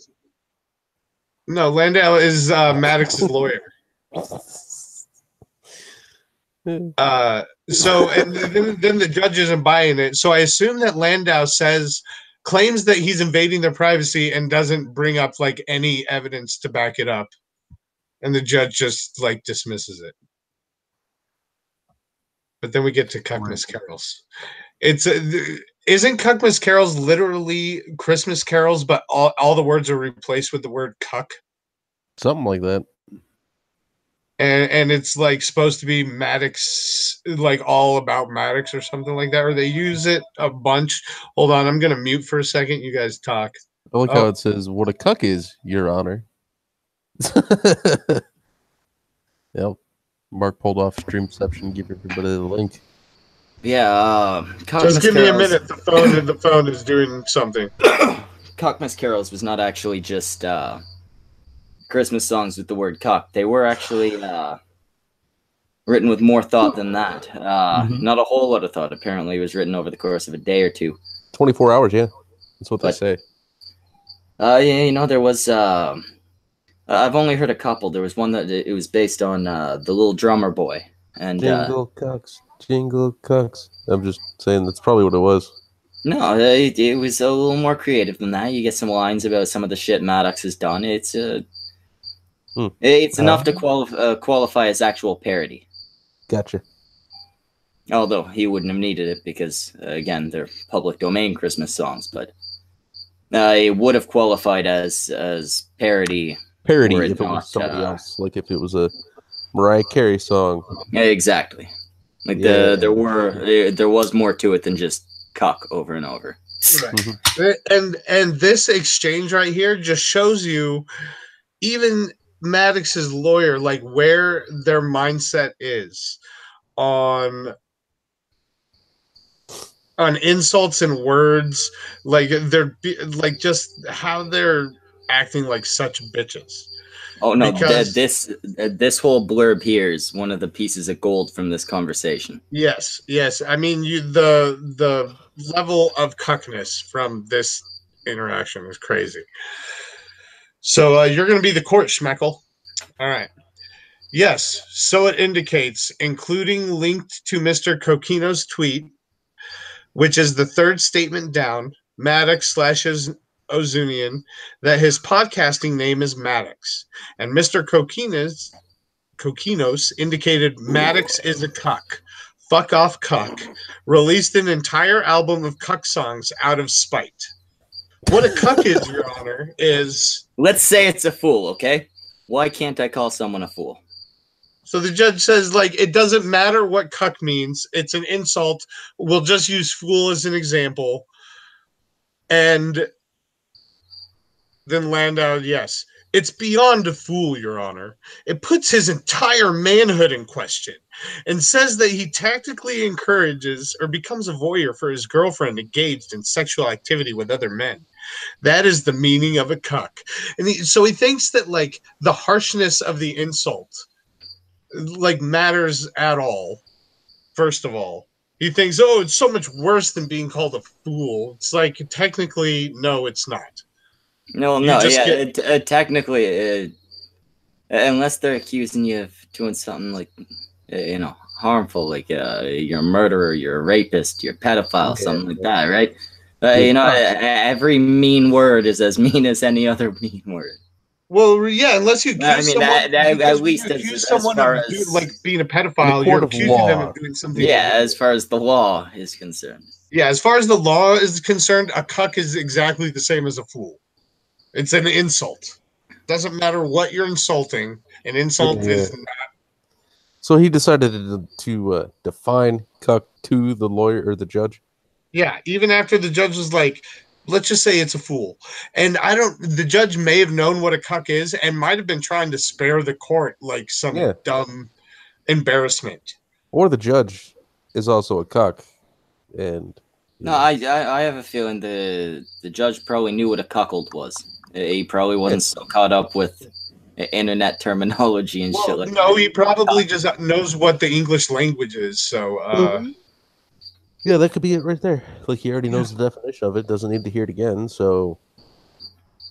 No, Landau is Maddox's lawyer. So and then the judge isn't buying it. So I assume that Landau claims that he's invading their privacy and doesn't bring up like any evidence to back it up, and the judge just like dismisses it. But then we get to Cuckmas Carols. Isn't Cuckmas Carols literally Christmas carols, but all the words are replaced with the word cuck? Something like that. And it's like supposed to be Maddox, like all about Maddox or something like that, or they use it a bunch. Hold on, I'm gonna mute for a second. You guys talk. I like how it says what a cuck is, Your Honor. Yep. Mark pulled off Streamception. Give everybody the link. Yeah, just give me a minute. The phone is doing something. Cuckmas Carols was not actually just Christmas songs with the word cuck. They were actually written with more thought than that. Not a whole lot of thought. Apparently, it was written over the course of a day or two. 24 hours, yeah. That's what they say. Yeah, there was... I've only heard a couple. There was one that it was based on the Little Drummer Boy. And Jingle cucks, jingle cucks. I'm just saying that's probably what it was. No, it was a little more creative than that. You get some lines about some of the shit Maddox has done. It's enough to qualify as actual parody. Gotcha. Although he wouldn't have needed it because, again, they're public domain Christmas songs. But it would have qualified as parody. Parody if it was somebody else. Like if it was a Mariah Carey song. Yeah, exactly. Like Yeah. there was more to it than just cuck over and over. Right. And this exchange right here just shows you even Maddox's lawyer, like where their mindset is on insults and words, like they're like just how they're acting like such bitches. Oh no, Because this whole blurb here is one of the pieces of gold from this conversation. yes, I mean the level of cuckness from this interaction is crazy. So you're going to be the court, Schmeckle. All right. Yes, so it indicates, including linked to Mr. Kokino's tweet, which is the third statement down, Maddox slashes Ozunian, that his podcasting name is Maddox. And Mr. Kokinos indicated Maddox is a cuck. Fuck off, cuck. Released an entire album of cuck songs out of spite. What a cuck is, Your Honor, is... Let's say it's a fool, okay? Why can't I call someone a fool? So the judge says, like, it doesn't matter what cuck means. It's an insult. We'll just use fool as an example. And then Landau, yes. It's beyond a fool, Your Honor. It puts his entire manhood in question and says that he tactically encourages or becomes a voyeur for his girlfriend engaged in sexual activity with other men. That is the meaning of a cuck. And so he thinks that, like, the harshness of the insult like matters at all. First of all, he thinks, oh, it's so much worse than being called a fool. It's like, technically, no, it's not. Technically, unless they're accusing you of doing something like, harmful, like you're a murderer, you're a rapist, you're a pedophile, something like that, right? Every mean word is as mean as any other mean word. Well, yeah, unless you accuse someone of like being a pedophile, you're accusing them of doing something. Yeah, as far as the law is concerned. Yeah, as far as the law is concerned, a cuck is exactly the same as a fool. It's an insult. Doesn't matter what you're insulting. An insult is not. So he decided to define cuck to the lawyer or the judge? Yeah, even after the judge was like, let's just say it's a fool. And the judge may have known what a cuck is and might have been trying to spare the court like some dumb embarrassment. Or the judge is also a cuck. And no, I have a feeling the judge probably knew what a cuckold was. He probably wasn't so caught up with internet terminology and shit like that. No, he probably just knows what the English language is. So yeah, that could be it right there. Like, he already knows the definition of it, doesn't need to hear it again, so...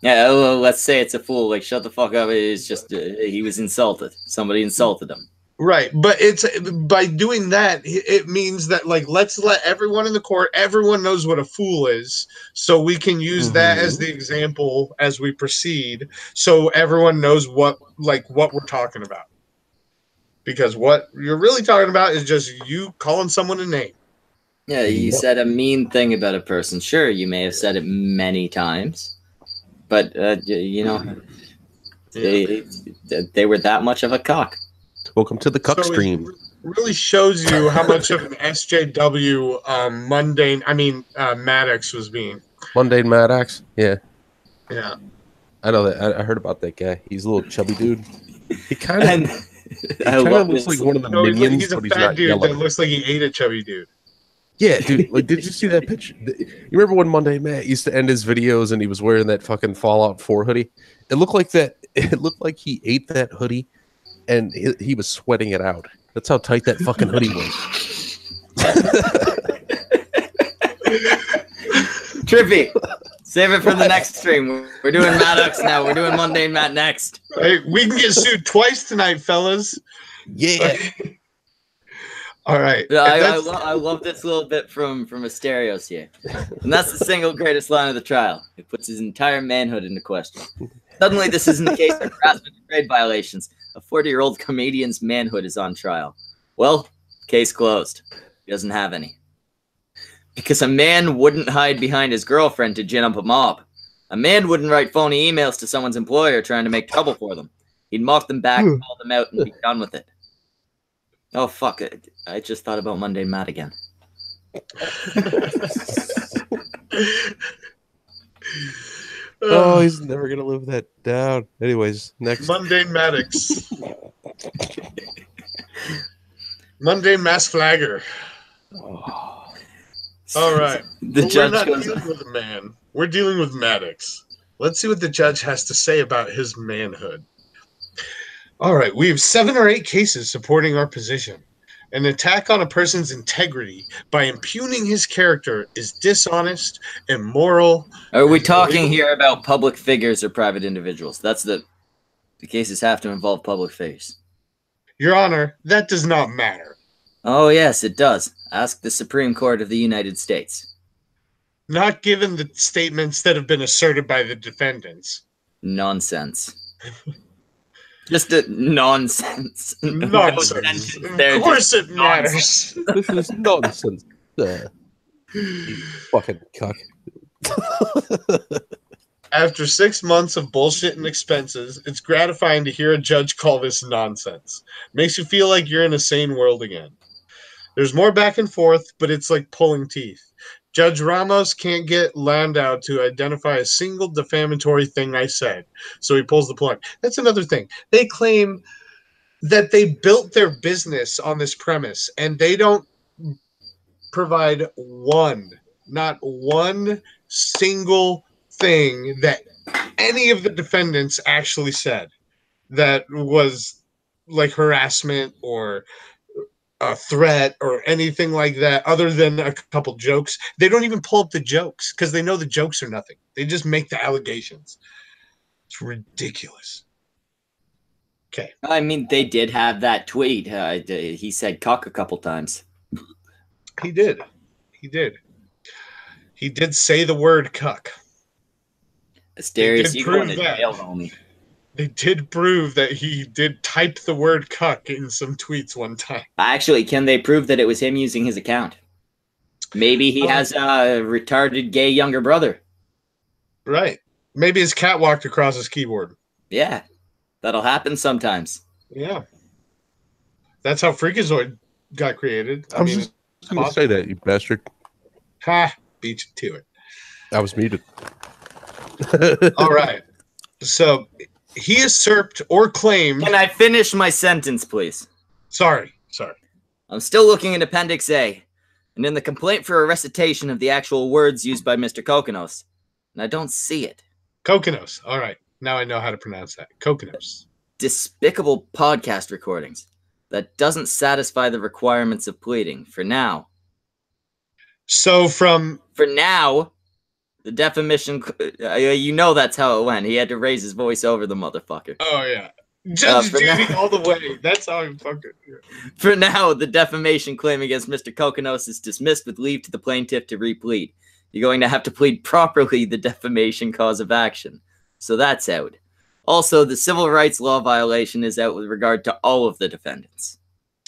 Yeah, let's say it's a fool. Like, shut the fuck up. It's just, he was insulted. Somebody insulted him. Right, but it's by doing that, it means that, like, let's let everyone in the court, everyone knows what a fool is, so we can use that as the example as we proceed, so everyone knows what we're talking about. Because what you're really talking about is just you calling someone a name. Yeah, you said a mean thing about a person. Sure, you may have said it many times, but they were that much of a cock. Welcome to the cuck stream. It really shows you how much of an SJW Maddox was being. Mundane Maddox? Yeah. Yeah. I know that. I heard about that guy. He's a little chubby dude. He kind of looks like one of the minions, he's a but he's fat not dude yellow. that looks like he ate a chubby dude. Yeah, dude. Like, did you see that picture? You remember when Monday Matt used to end his videos and he was wearing that fucking Fallout 4 hoodie? It looked like that. It looked like he ate that hoodie and he was sweating it out. That's how tight that fucking hoodie was. Trippy. Save it for the next stream. We're doing Maddox now. We're doing Mundane Matt next. Hey, we can get sued twice tonight, fellas. Yeah. All right. I love this little bit from Asterios here. And that's the single greatest line of the trial. It puts his entire manhood into question. Suddenly, this isn't the case of harassment and grade violations. A 40-year-old comedian's manhood is on trial. Well, case closed. He doesn't have any. Because a man wouldn't hide behind his girlfriend to gin up a mob. A man wouldn't write phony emails to someone's employer trying to make trouble for them. He'd mock them back, call them out, and be done with it. Oh, fuck it. I just thought about Monday Matt again. Oh, he's never going to live that down. Anyways, next. Monday Maddox. Monday Mass Flagger. Oh. All right. The But judge we're not goes, dealing with a man. We're dealing with Maddox. Let's see what the judge has to say about his manhood. All right. We have 7 or 8 cases supporting our position. An attack on a person's integrity by impugning his character is dishonest, immoral. Are we and talking illegal. here about public figures or private individuals? That's the cases have to involve public figures. Your Honor, that does not matter. Oh, yes, it does. Ask the Supreme Court of the United States. Not given the statements that have been asserted by the defendants. Nonsense. Just a nonsense. Nonsense. Of course it matters. This is nonsense. You fucking cuck. After 6 months of bullshit and expenses, it's gratifying to hear a judge call this nonsense. Makes you feel like you're in a sane world again. There's more back and forth, but it's like pulling teeth. Judge Ramos can't get Landau to identify a single defamatory thing I said, so he pulls the plug. That's another thing. They claim that they built their business on this premise, and they don't provide not one single thing that any of the defendants actually said that was like harassment or a threat or anything like that, other than a couple jokes. They don't even pull up the jokes because they know the jokes are nothing. They just make the allegations. It's ridiculous. Okay. I mean, they did have that tweet. He said "cuck" a couple times. He did. He did say the word cuck. Asterius, you going to that. jail, homie. They did prove that he did type the word cuck in some tweets one time. Actually, can they prove that it was him using his account? Maybe he has a retarded gay younger brother. Right. Maybe his cat walked across his keyboard. Yeah, that'll happen sometimes. Yeah. That's how Freakazoid got created. I was just going to say that, you bastard. Ha! Beat you to it. I was muted. All right. So he usurped or claimed. Can I finish my sentence, please? Sorry. I'm still looking at Appendix A, and in the complaint for a recitation of the actual words used by Mr. Kokonos, and I don't see it. Kokonos. All right. Now I know how to pronounce that. Kokonos. Despicable podcast recordings. That doesn't satisfy the requirements of pleading, for now. So For now, the defamation, you know that's how it went. He had to raise his voice over the motherfucker. Oh, yeah. Judge Judy now, all the way. That's how he fucking... For now, the defamation claim against Mr. Kokonos is dismissed with leave to the plaintiff to replead. You're going to have to plead properly the defamation cause of action. So that's out. Also, the civil rights law violation is out with regard to all of the defendants.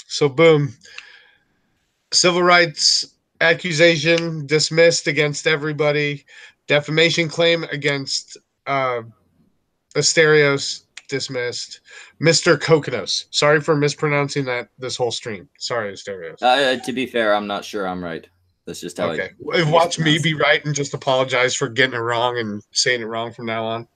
So, boom. Civil rights accusation dismissed against everybody. Defamation claim against Asterios dismissed. Mr. Kokonos. Sorry for mispronouncing that this whole stream. Sorry, Asterios. To be fair, I'm not sure I'm right. That's just how okay. Watch me be right and just apologize for getting it wrong and saying it wrong from now on.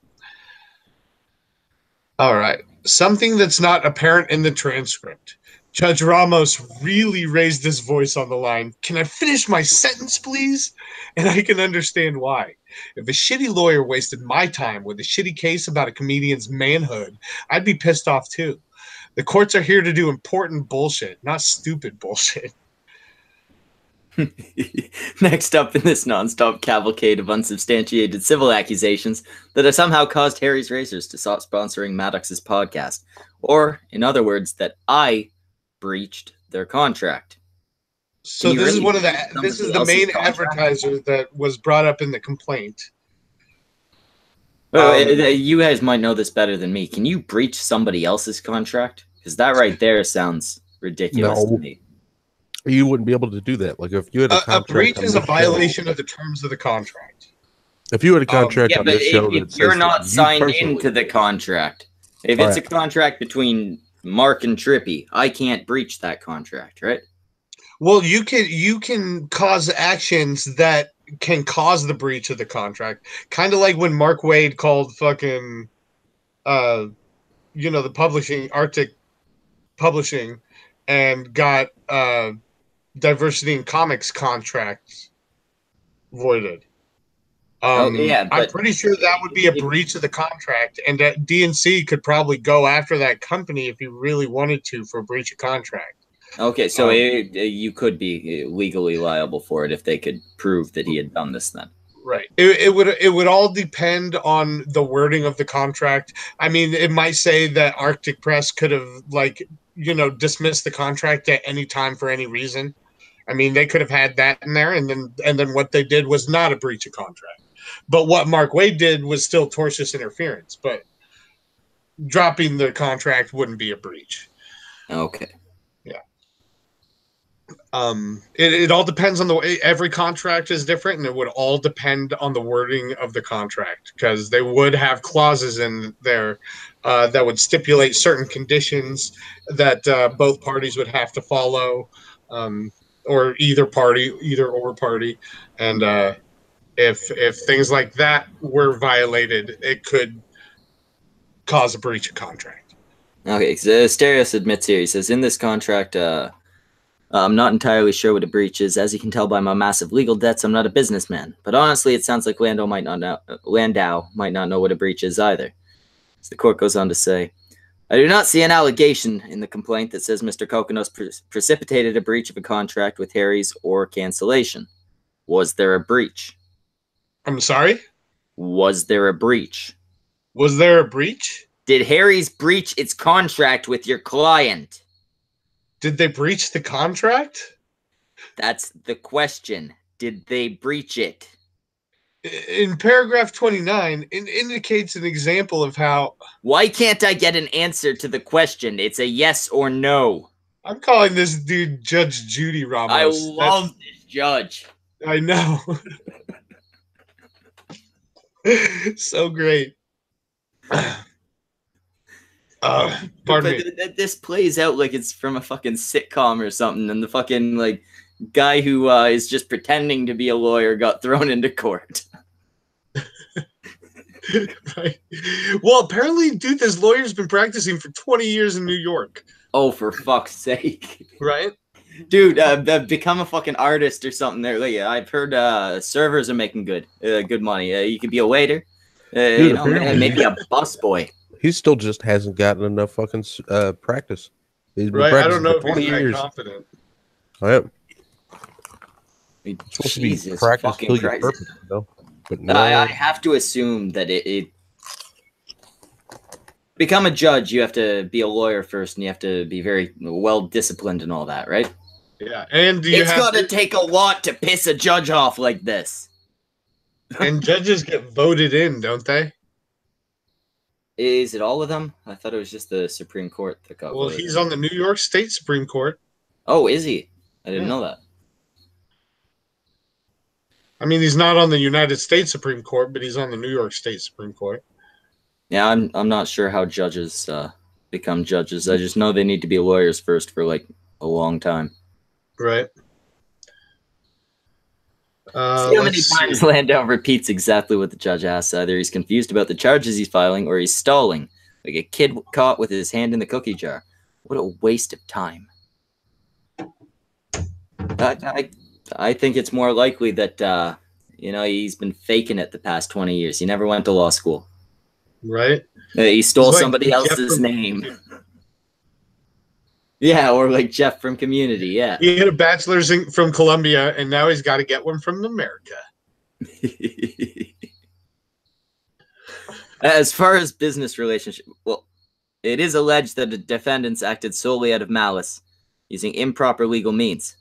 All right. Something that's not apparent in the transcript. Judge Ramos really raised his voice on the line. Can I finish my sentence, please? And I can understand why. If a shitty lawyer wasted my time with a shitty case about a comedian's manhood, I'd be pissed off too. The courts are here to do important bullshit, not stupid bullshit. Next up in this nonstop cavalcade of unsubstantiated civil accusations that have somehow caused Harry's Razors to stop sponsoring Maddox's podcast. Or, in other words, that I breached their contract. So this is the main advertiser that was brought up in the complaint. You guys might know this better than me. Can you breach somebody else's contract? Because that right there sounds ridiculous to me. You wouldn't be able to do that. Like if you had a contract, a breach is a violation of the terms of the contract. If you had a contract on but this show, if you're not signed into the contract, If it's a contract between Mark and Trippy, I can't breach that contract, right? Well, you can cause actions that can cause the breach of the contract. Kind of like when Mark Wade called fucking the publishing Arctic Publishing and got diversity in comics contracts voided. Yeah, I'm pretty sure that would be a breach of the contract, and that DNC could probably go after that company if he really wanted to for breach of contract. Okay, so you could be legally liable for it if they could prove that he had done this then. Right. It would all depend on the wording of the contract. I mean, it might say that Arctic Press could have dismissed the contract at any time for any reason. I mean, they could have had that in there, and then what they did was not a breach of contract. But what Mark Wade did was still tortious interference. But dropping the contract wouldn't be a breach. Okay. Yeah. It all depends on the way. Every contract is different, and it would all depend on the wording of the contract, because they would have clauses in there that would stipulate certain conditions that both parties would have to follow, or either or party, and if things like that were violated, it could cause a breach of contract. Okay, so Asterios admits here. He says, in this contract, I'm not entirely sure what a breach is. As you can tell by my massive legal debts, I'm not a businessman. But honestly, it sounds like Landau might not know what a breach is either. So the court goes on to say, I do not see an allegation in the complaint that says Mr. Kokonos precipitated a breach of a contract with Harry's or cancellation. Was there a breach? I'm sorry? Was there a breach? Was there a breach? Did Harry's breach its contract with your client? Did they breach the contract? That's the question. Did they breach it? In paragraph 29, it indicates an example of how... Why can't I get an answer to the question? It's a yes or no. I'm calling this dude Judge Judy Ramos. I love this judge. I know. So great. Pardon me. This plays out like it's from a fucking sitcom or something, and the fucking guy who is just pretending to be a lawyer got thrown into court. Right. Well, apparently, dude, this lawyer's been practicing for 20 years in New York. Oh, for fuck's sake. Right? Dude, become a fucking artist or something there. I've heard servers are making good money. You could be a waiter, Dude, maybe a busboy. He still just hasn't gotten enough fucking practice. He's been right? I don't know for if 20 he's years. that confident. Right. It's supposed to be practice till you're perfect, though. But no. I have to assume that it become a judge. You have to be a lawyer first, and you have to be very well disciplined and all that, right? Yeah, and it's gonna take a lot to piss a judge off like this. And judges get voted in, don't they? Is it all of them? I thought it was just the Supreme Court that got Well, voted he's in. on the New York State Supreme Court. Oh, is he? I didn't know that. I mean, he's not on the United States Supreme Court, but he's on the New York State Supreme Court. Yeah, I'm not sure how judges become judges. I just know they need to be lawyers first for a long time. Right. See how many times Landau repeats exactly what the judge asks. Either he's confused about the charges he's filing, or he's stalling, like a kid caught with his hand in the cookie jar. What a waste of time. I think it's more likely that he's been faking it the past 20 years. He never went to law school. Right. He stole somebody else's name. Yeah, or like Jeff from Community, yeah. He had a bachelor's from Columbia, and now he's got to get one from America. As far as business relationship, well, it is alleged that the defendants acted solely out of malice, using improper legal means.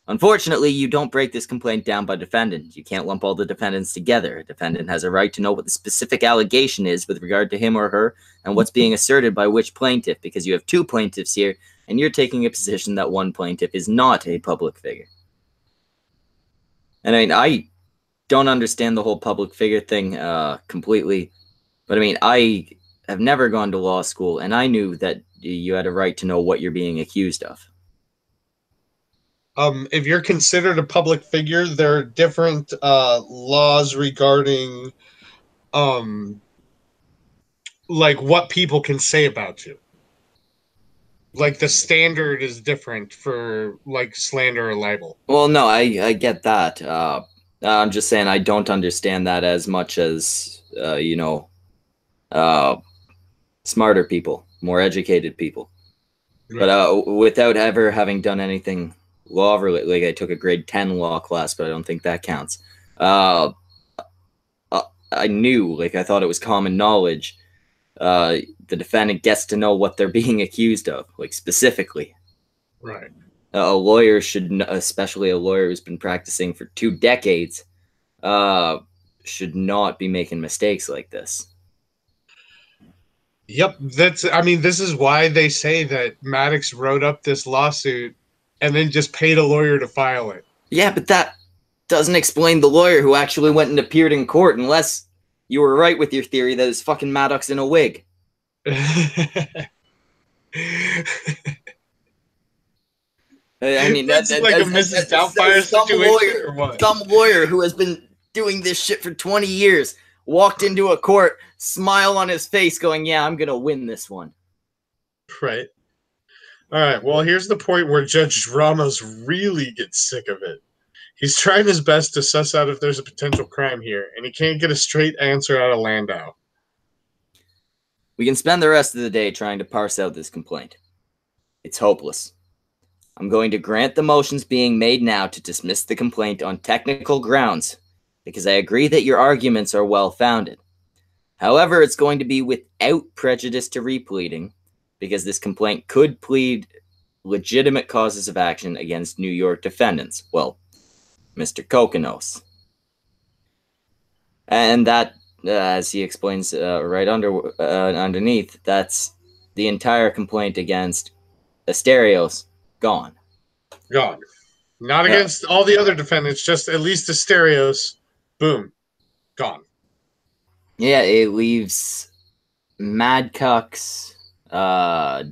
Unfortunately, you don't break this complaint down by defendant. You can't lump all the defendants together. A defendant has a right to know what the specific allegation is with regard to him or her and what's being asserted by which plaintiff, because you have two plaintiffs here, and you're taking a position that one plaintiff is not a public figure. And I mean, I don't understand the whole public figure thing completely, but I mean, have never gone to law school, and I knew that you had a right to know what you're being accused of. If you're considered a public figure, there are different laws regarding like what people can say about you. Like the standard is different for like slander or libel. Well, no, I get that. I'm just saying I don't understand that as much as smarter people, more educated people. Right. But without ever having done anything law related, like I took a grade 10 law class, but I don't think that counts. I knew, like I thought it was common knowledge. The defendant gets to know what they're being accused of, like specifically. Right. A lawyer should, especially a lawyer who's been practicing for 2 decades, should not be making mistakes like this. Yep, I mean, this is why they say that Maddox wrote up this lawsuit and then just paid a lawyer to file it. Yeah, but that doesn't explain the lawyer who actually went and appeared in court, unless you were right with your theory that it's fucking Maddox in a wig. I mean, that's like a Mrs. Doubtfire situation, or what? Some lawyer who has been doing this shit for 20 years walked into a court, smile on his face, going, "Yeah, I'm gonna win this one." Right. All right. Well, here's the point where Judge Ramos really gets sick of it. He's trying his best to suss out if there's a potential crime here, and he can't get a straight answer out of Landau. We can spend the rest of the day trying to parse out this complaint. It's hopeless. I'm going to grant the motions being made now to dismiss the complaint on technical grounds, because I agree that your arguments are well-founded. However, it's going to be without prejudice to repleading, because this complaint could plead legitimate causes of action against New York defendants. Well, Mr. Kokonos. And that, as he explains right underneath, that's the entire complaint against Asterios gone. Gone. Not against all the other defendants, just at least Asterios. Boom. Gone. Yeah, it leaves Maddox,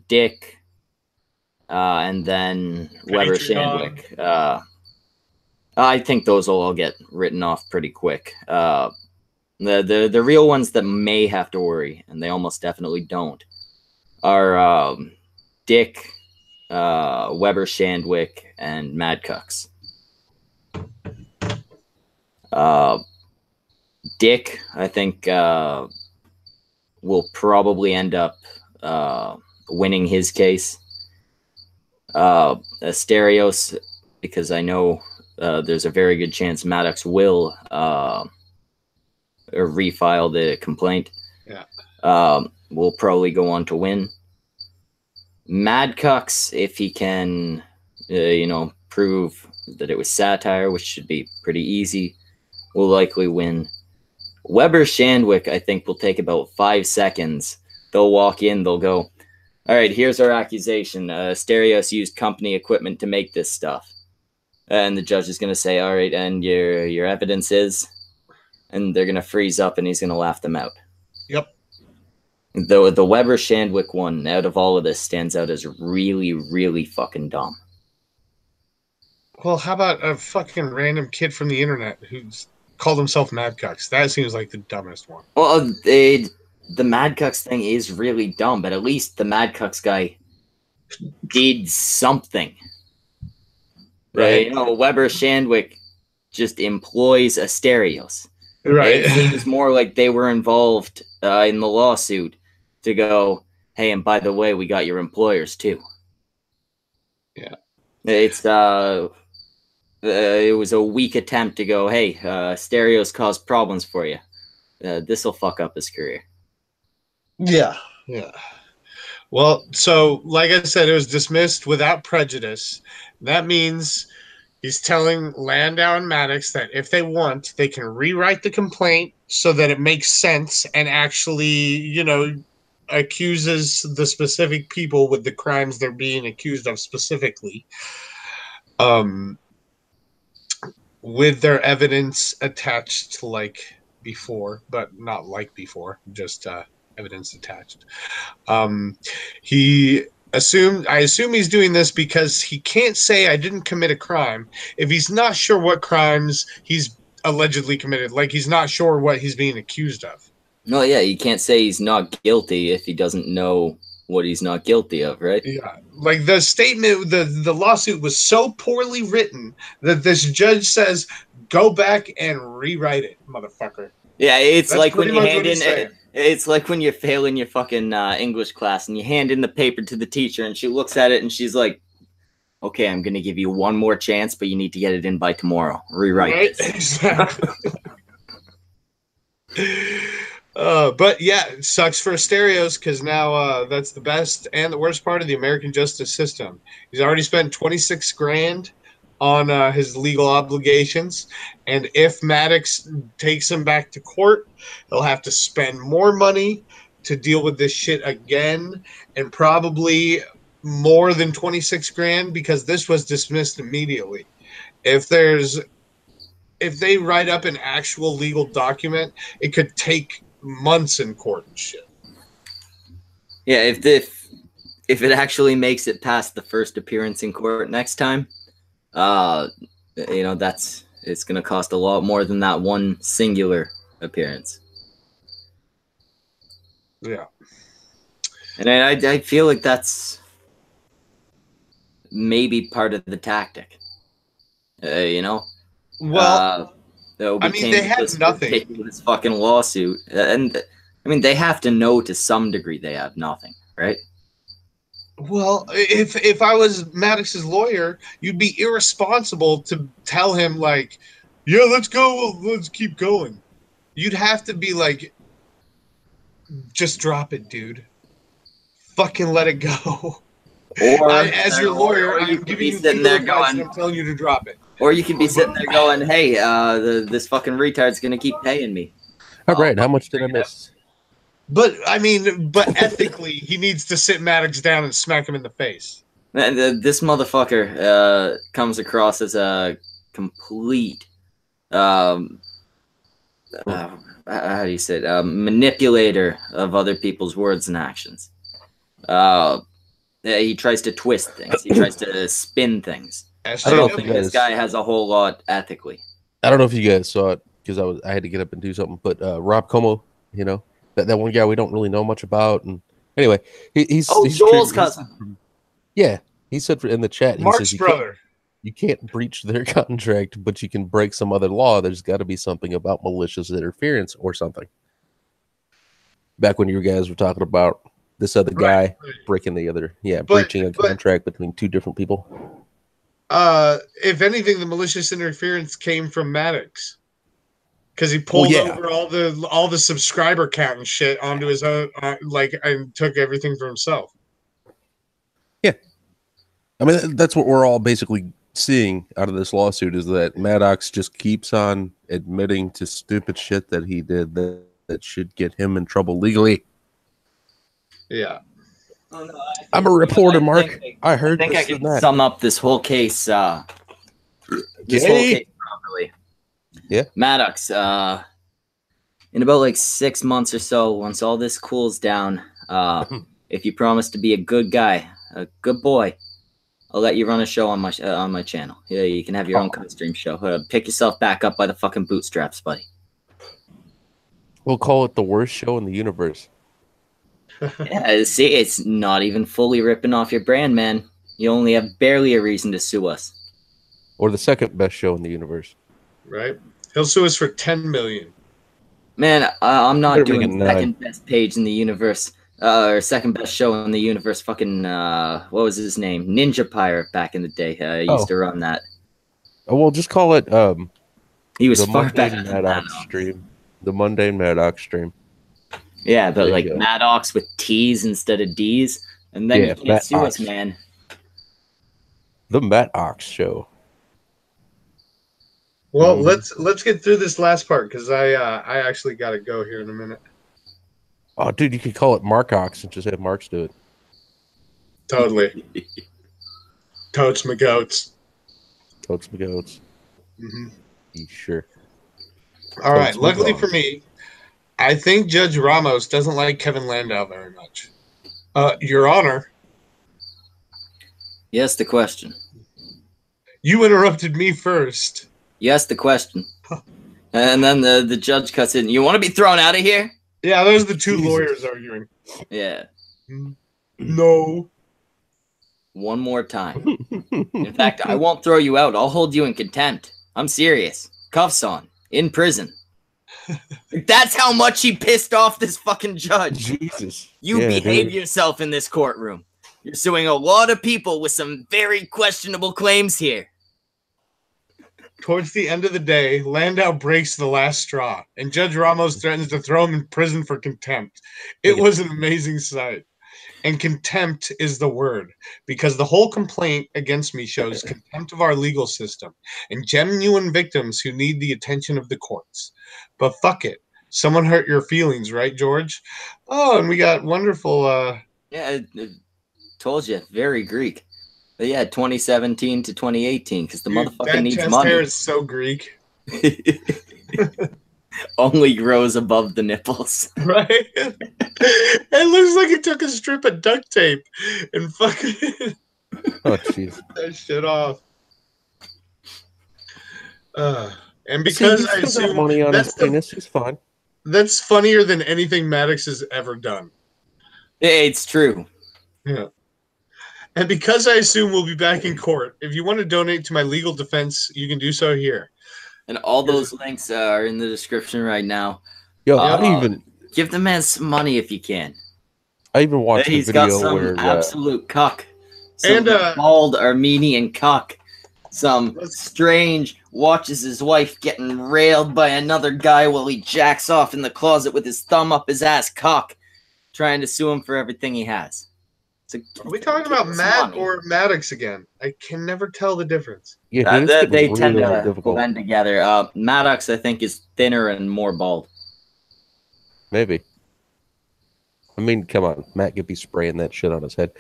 Dick, and then Weber Shandwick. I think those will all get written off pretty quick. The real ones that may have to worry, and they almost definitely don't, are Dick, Weber Shandwick, and Maddox. Dick, I think, will probably end up winning his case. Asterios, because I know there's a very good chance Maddox will refile the complaint. Yeah. Will probably go on to win. Maddox, if he can, prove that it was satire, which should be pretty easy, will likely win. Weber Shandwick, I think, will take about 5 seconds. They'll walk in, they'll go, "All right, here's our accusation. Asterios used company equipment to make this stuff." And the judge is going to say, "All right, and your evidence is?" And they're going to freeze up, and he's going to laugh them out. Yep. The Weber Shandwick one, out of all of this, stands out as really, really fucking dumb. Well, how about a fucking random kid from the internet who's called himself Maddox? That seems like the dumbest one. Well, the Maddox thing is really dumb, but at least the Maddox guy did something. Right. Weber Shandwick just employs Asterios. Right. It seems more like they were involved in the lawsuit to go, "Hey, and by the way, we got your employers too." Yeah. It's it was a weak attempt to go, "Hey, Asterios caused problems for you. This will fuck up his career." Yeah. Yeah. Well, so like I said, it was dismissed without prejudice. That means he's telling Landau and Maddox that if they want, they can rewrite the complaint so that it makes sense and actually, accuses the specific people with the crimes they're being accused of specifically. With their evidence attached like before, but not like before, just evidence attached. I assume he's doing this because he can't say I didn't commit a crime if he's not sure what crimes he's allegedly committed. Like he's not sure what he's being accused of. No, yeah, you can't say he's not guilty if he doesn't know what he's not guilty of, right? Yeah, like the statement, the lawsuit was so poorly written that this judge says, "Go back and rewrite it, motherfucker." Yeah, it's That's like when pretty you much hand what he's in. saying. It's like when you fail in your fucking English class and you hand in the paper to the teacher and she looks at it and she's like, "Okay, I'm gonna give you one more chance, but you need to get it in by tomorrow. Rewrite Right? this." Exactly. But yeah, it sucks for Asterios because now that's the best and the worst part of the American justice system. He's already spent 26 grand on his legal obligations, and if Maddox takes him back to court, he'll have to spend more money to deal with this shit again, and probably more than 26 grand because this was dismissed immediately. If they write up an actual legal document, it could take months in court and shit. Yeah, if it actually makes it past the first appearance in court next time, it's gonna cost a lot more than that one singular appearance. Yeah. And I feel like that's maybe part of the tactic. Well, I mean, became they had this nothing. ridiculous fucking lawsuit, and I mean, they have to know to some degree they have nothing, right? Well, if I was Maddox's lawyer, you'd be irresponsible to tell him like, "Yeah, let's go, let's keep going." You'd have to be like, "Just drop it, dude. Fucking let it go." Or as your lawyer, you I'm could giving be you sitting legal there advice and going, I'm telling you to drop it. or you could be sitting there going, "Hey, this fucking retard's gonna keep paying me." All right, how much did I miss? But I mean, but ethically, he needs to sit Maddox down and smack him in the face. And this motherfucker comes across as a complete, how do you say it? Manipulator of other people's words and actions. He tries to twist things. He tries to spin things. I don't know if you This guys- guy has a whole lot ethically. I don't know if you guys saw it because I had to get up and do something. But Rob Como, that one guy we don't really know much about, and anyway, he's Joel's cousin. Yeah, he said in the chat, he Mark's says brother. you can't breach their contract, but you can break some other law. There's got to be something about malicious interference or something. Back when you guys were talking about this other guy breaking the other, breaching a contract between two different people. If anything, the malicious interference came from Maddox because he pulled over all the subscriber count and shit onto his own, and took everything for himself. Yeah, I mean that's what we're all basically seeing out of this lawsuit is that Maddox just keeps on admitting to stupid shit that he did that should get him in trouble legally. Yeah. Oh, no, I'm a reporter, Mark. I heard I think I this can and that. sum up this whole case. Properly. Yeah. Maddox, in about like 6 months or so, once all this cools down, if you promise to be a good guy, a good boy, I'll let you run a show on my channel. Yeah, you can have your own co-stream show. Pick yourself back up by the fucking bootstraps, buddy. We'll call it the worst show in the universe. Yeah, see, it's not even fully ripping off your brand, man. You only have barely a reason to sue us. Or the second best show in the universe. Right. He'll sue us for $10 million. Man, I'm not Better doing make it second best page in the universe, or second best show in the universe. Fucking, what was his name? Ninja Pirate back in the day. I used to run that. Oh, well, just call it He was the far Mundane better than Maddox Maddox. stream. The Mundane Maddox stream. Yeah, but There you like go. Maddox with T's instead of D's, and then you can't sue us, Maddox. man. The Maddox show. Well, let's get through this last part because I actually got to go here in a minute. Oh, dude, you could call it Markox and just have Marks do it. Totally. Totes my goats. Totes my goats. Mm-hmm. You sure? All right. Totes my Luckily goats. for me, I think Judge Ramos doesn't like Kevin Landau very much. Your Honor, Yes, the question. you interrupted me first. Yes, the question. And then the judge cuts in. You want to be thrown out of here? Yeah, those are the two Jesus. lawyers arguing. Yeah. No. One more time. In fact, I won't throw you out. I'll hold you in contempt. I'm serious. Cuffs on. In prison. That's how much he pissed off this fucking judge. Jesus. You Yeah, behave dude. yourself in this courtroom. You're suing a lot of people with some very questionable claims here. Towards the end of the day, Landau breaks the last straw, and Judge Ramos threatens to throw him in prison for contempt. It was an amazing sight. And contempt is the word, because the whole complaint against me shows contempt of our legal system and genuine victims who need the attention of the courts. But fuck it. Someone hurt your feelings, right, George? Oh, and we got wonderful... Yeah, I told you. Very Greek. But yeah, 2017 to 2018, because the motherfucker that needs chest money. hair is so Greek. Only grows above the nipples. Right? It looks like he took a strip of duct tape and fucking Oh, jeez. that shit off. And See, because he's I still got assume money on his that's, penis. He's fine. that's funnier than anything Maddox has ever done. It's true. Yeah. And because I assume we'll be back in court, if you want to donate to my legal defense, you can do so here. And all those links are in the description right now. Yo, Give the man some money if you can. I even watched a He's video got some where absolute cuck. Some And, bald Armenian cuck. Some strange watches his wife getting railed by another guy while he jacks off in the closet with his thumb up his ass cock, trying to sue him for everything he has. So, Are we talking about Matt or Maddox again? I can never tell the difference. yeah, dude, it's they getting tend really to difficult. blend together. Maddox, I think, is thinner and more bald. Maybe. I mean, come on, Matt could be spraying that shit on his head.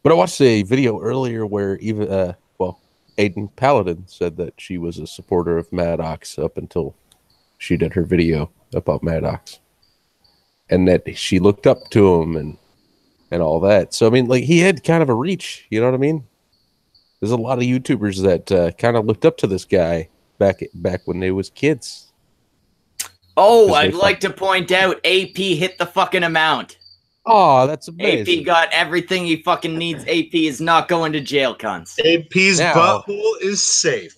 But I watched a video earlier where even Aiden Paladin said that she was a supporter of Maddox up until she did her video about Maddox, and that she looked up to him and all that. So I mean, like, he had kind of a reach. You know what I mean? There's a lot of YouTubers that kind of looked up to this guy back when they was kids. Oh, I'd like to point out, AP hit the fucking amount. Oh, that's amazing. AP got everything he fucking needs. AP is not going to jail, cunts. AP's Now- butthole is safe.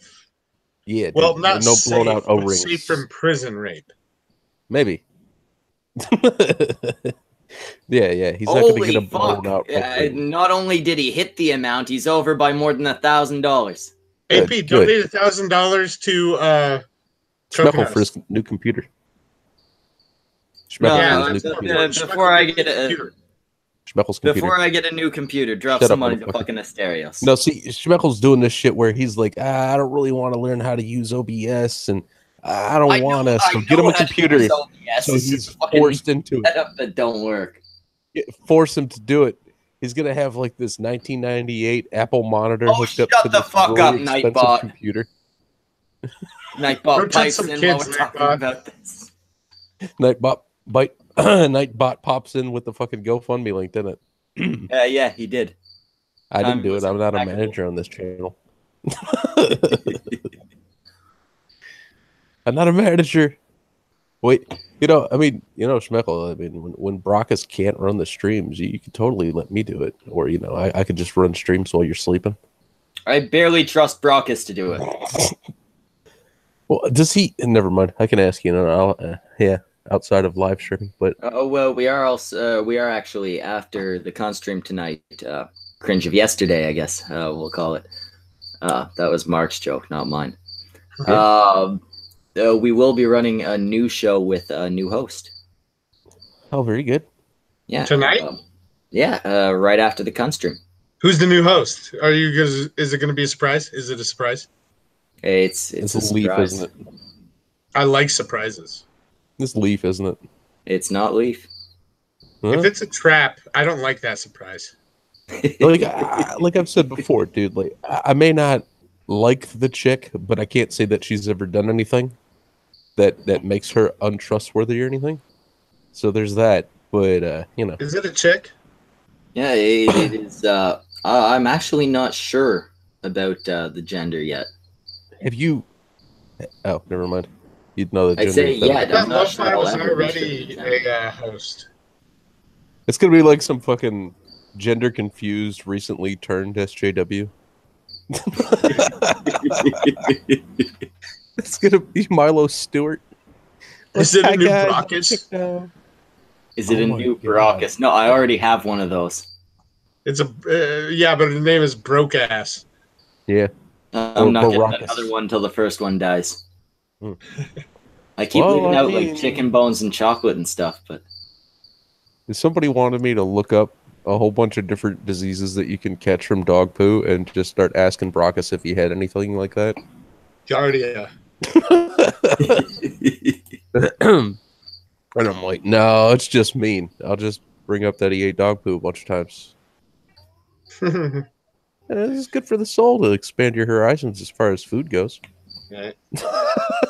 Yeah, dude, Well, not no safe, blown out but O-rings. safe from prison rape. Maybe. yeah. He's not going to get a blown out. Not only did he hit the amount, he's over by more than $1,000. AP, Good. donate $1,000 to Schmeckle for his new computer. No, for his new computer. before I get Schmeckle's computer. Before I get a new computer, drop Shut some up, money to motherfucker. fucking Asterios. No, see, Schmeckle's doing this shit where he's like, I don't really want to learn how to use OBS, and I don't want to. So get him a computer. So he's forced into it. Setup that don't work. Force him to do it. He's gonna have like this 1998 Apple monitor hooked up shut to the this fuck really up, expensive Nightbot. computer. Nightbot Protect pipes some in kids, while we're talking Nightbot. about this. Nightbot pops in with the fucking GoFundMe link, didn't it? Yeah, he did. I didn't do it. was I'm not a impeccable. manager on this channel. I'm not a manager. Wait, Schmeckle, I mean, when Brockus can't run the streams, you can totally let me do it. Or, I could just run streams while you're sleeping. I barely trust Brockus to do it. Well, does he? Never mind. I can ask you. Outside of live streaming. But Well, we are actually after the con stream tonight. Cringe of yesterday, I guess we'll call it. That was Mark's joke, not mine. We will be running a new show with a new host. Oh, very good. Yeah, Tonight? Right after the con stream. Who's the new host? Is it going to be a surprise? Is it a surprise? It's It's a Leaf, surprise. isn't it? I like surprises. It's Leaf, isn't it? It's not Leaf. Huh? If it's a trap, I don't like that surprise. Like I've said before, dude. Like I may not like the chick, but I can't say that she's ever done anything that makes her untrustworthy or anything. So there's that. But Is it a chick? Yeah, it is. I'm actually not sure about the gender yet. have you? Oh, never mind. You'd know the I'd gender. say instead of yeah. the- That I'm not Love sure Fire I'll was ever be sure of the already gender. a host. It's gonna be like some fucking gender confused, recently turned SJW. It's gonna be Milo Stewart. Is it a Hi, new guys, I'm a Brockus? chick now. Is it Oh a my new God. Baracus? No, I already have one of those. It's a yeah, but the name is Broke Ass. Yeah. I'm Or not getting Baracus. another one till the first one dies. Hmm. I keep Well, leaving I out mean- like chicken bones and chocolate and stuff, but If somebody wanted me to look up a whole bunch of different diseases that you can catch from dog poo and just start asking Brockus if he had anything like that. Giardia. And I'm like, no, it's just mean. I'll just bring up that he ate dog poo a bunch of times. And this is good for the soul to expand your horizons as far as food goes. Right.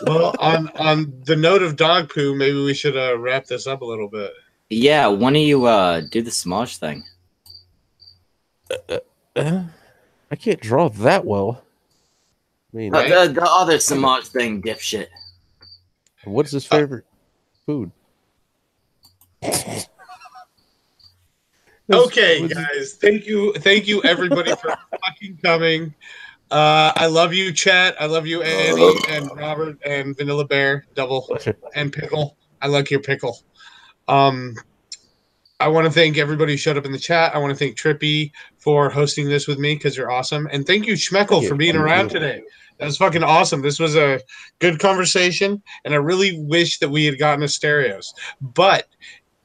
Well, on the note of dog poo, maybe we should wrap this up a little bit. yeah, when do you do the Smosh thing? I can't draw that well. I mean, Right. The other Smosh thing, dipshit. what's his favorite food? Okay, What's his- guys. Thank you everybody for fucking coming. I love you, chat. I love you, Annie and Robert and Vanilla Bear, Double and Pickle. I like your pickle. I want to thank everybody who showed up in the chat. I want to thank Trippy for hosting this with me because you're awesome. And thank you, Schmeckle, for being around today. That was fucking awesome. This was a good conversation, and I really wish that we had gotten a stereos. But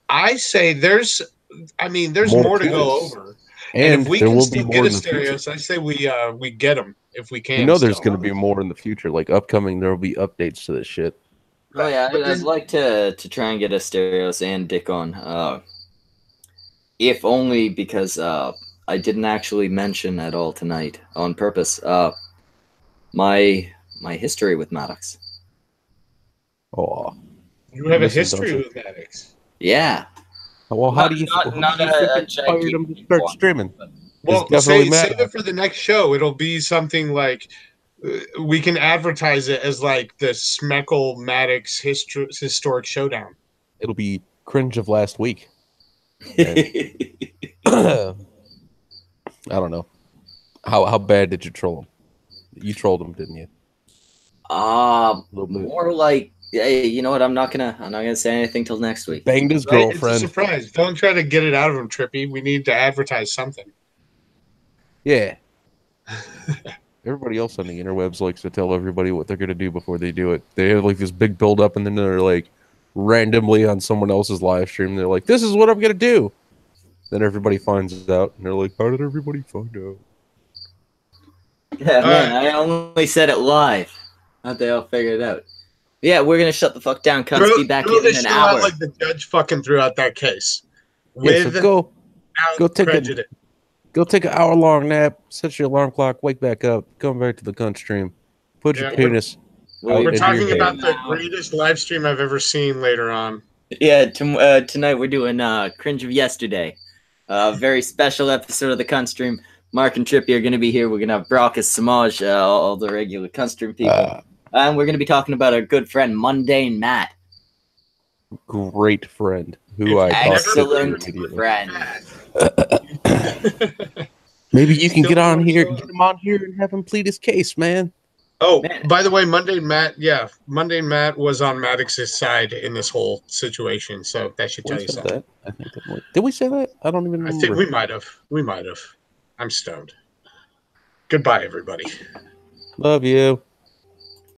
I say there's more to go this. over. And if we there can will be still more get a in the future. stereos, I say we get them if we can. You know, there's still. going to be more in the future. Like upcoming, there will be updates to this shit. Oh yeah, But I'd like to try and get a Stereos and Dick on. If only because I didn't actually mention at all tonight on purpose. My history with Maddox. Oh, You have a Listen, history don't you? with Maddox. Yeah. well, how do you Not think a inspired him to gigantic start one, streaming? but- Well, definitely save Maddox. it for the next show. It'll be something like we can advertise it as like the Smeckle Maddox historic showdown. It'll be cringe of last week. I don't know. How bad did you troll him? You trolled him, didn't you? Little bit. More like, hey, you know what? I'm not gonna say anything till next week. Banged his Right? It's a girlfriend. surprise. Don't try to get it out of him, Trippy. We need to advertise something. Yeah. Everybody else on the interwebs likes to tell everybody what they're gonna do before they do it. They have like this big build up, and then they're like randomly on someone else's live stream. They're like, "This is what I'm gonna do." Then everybody finds out, and they're like, "How did everybody find out?" Yeah, man, I only said it live. How'd they all figure it out? Yeah, we're gonna shut the fuck down. Cunts, be back Throw in this an show out hour. like the judge fucking threw out that case. Yeah, With so go take prejudice. go take an hour-long nap, set your alarm clock, wake back up, come back to the cunt stream, put your Yeah, penis. We're out We're into talking your about hand. the greatest live stream I've ever seen later on. Yeah, tonight we're doing Cringe of Yesterday. Very special episode of the Cunt Stream. Mark and Trippy are going to be here. We're going to have Brockus, Samaj, all the regular Cunt Stream people. And we're going to be talking about our good friend, Mundane Matt. Great friend who I talked Excellent to immediately. friend. Maybe you can Still get on wanna here, show up? get him on here, and have him plead his case, man. Oh, Man. by the way, Mundane Matt was on Maddox's side in this whole situation, so that should tell We you said something. that. I think did we say that? I don't even I remember. think we might have. I'm stoned. Goodbye, everybody. Love you.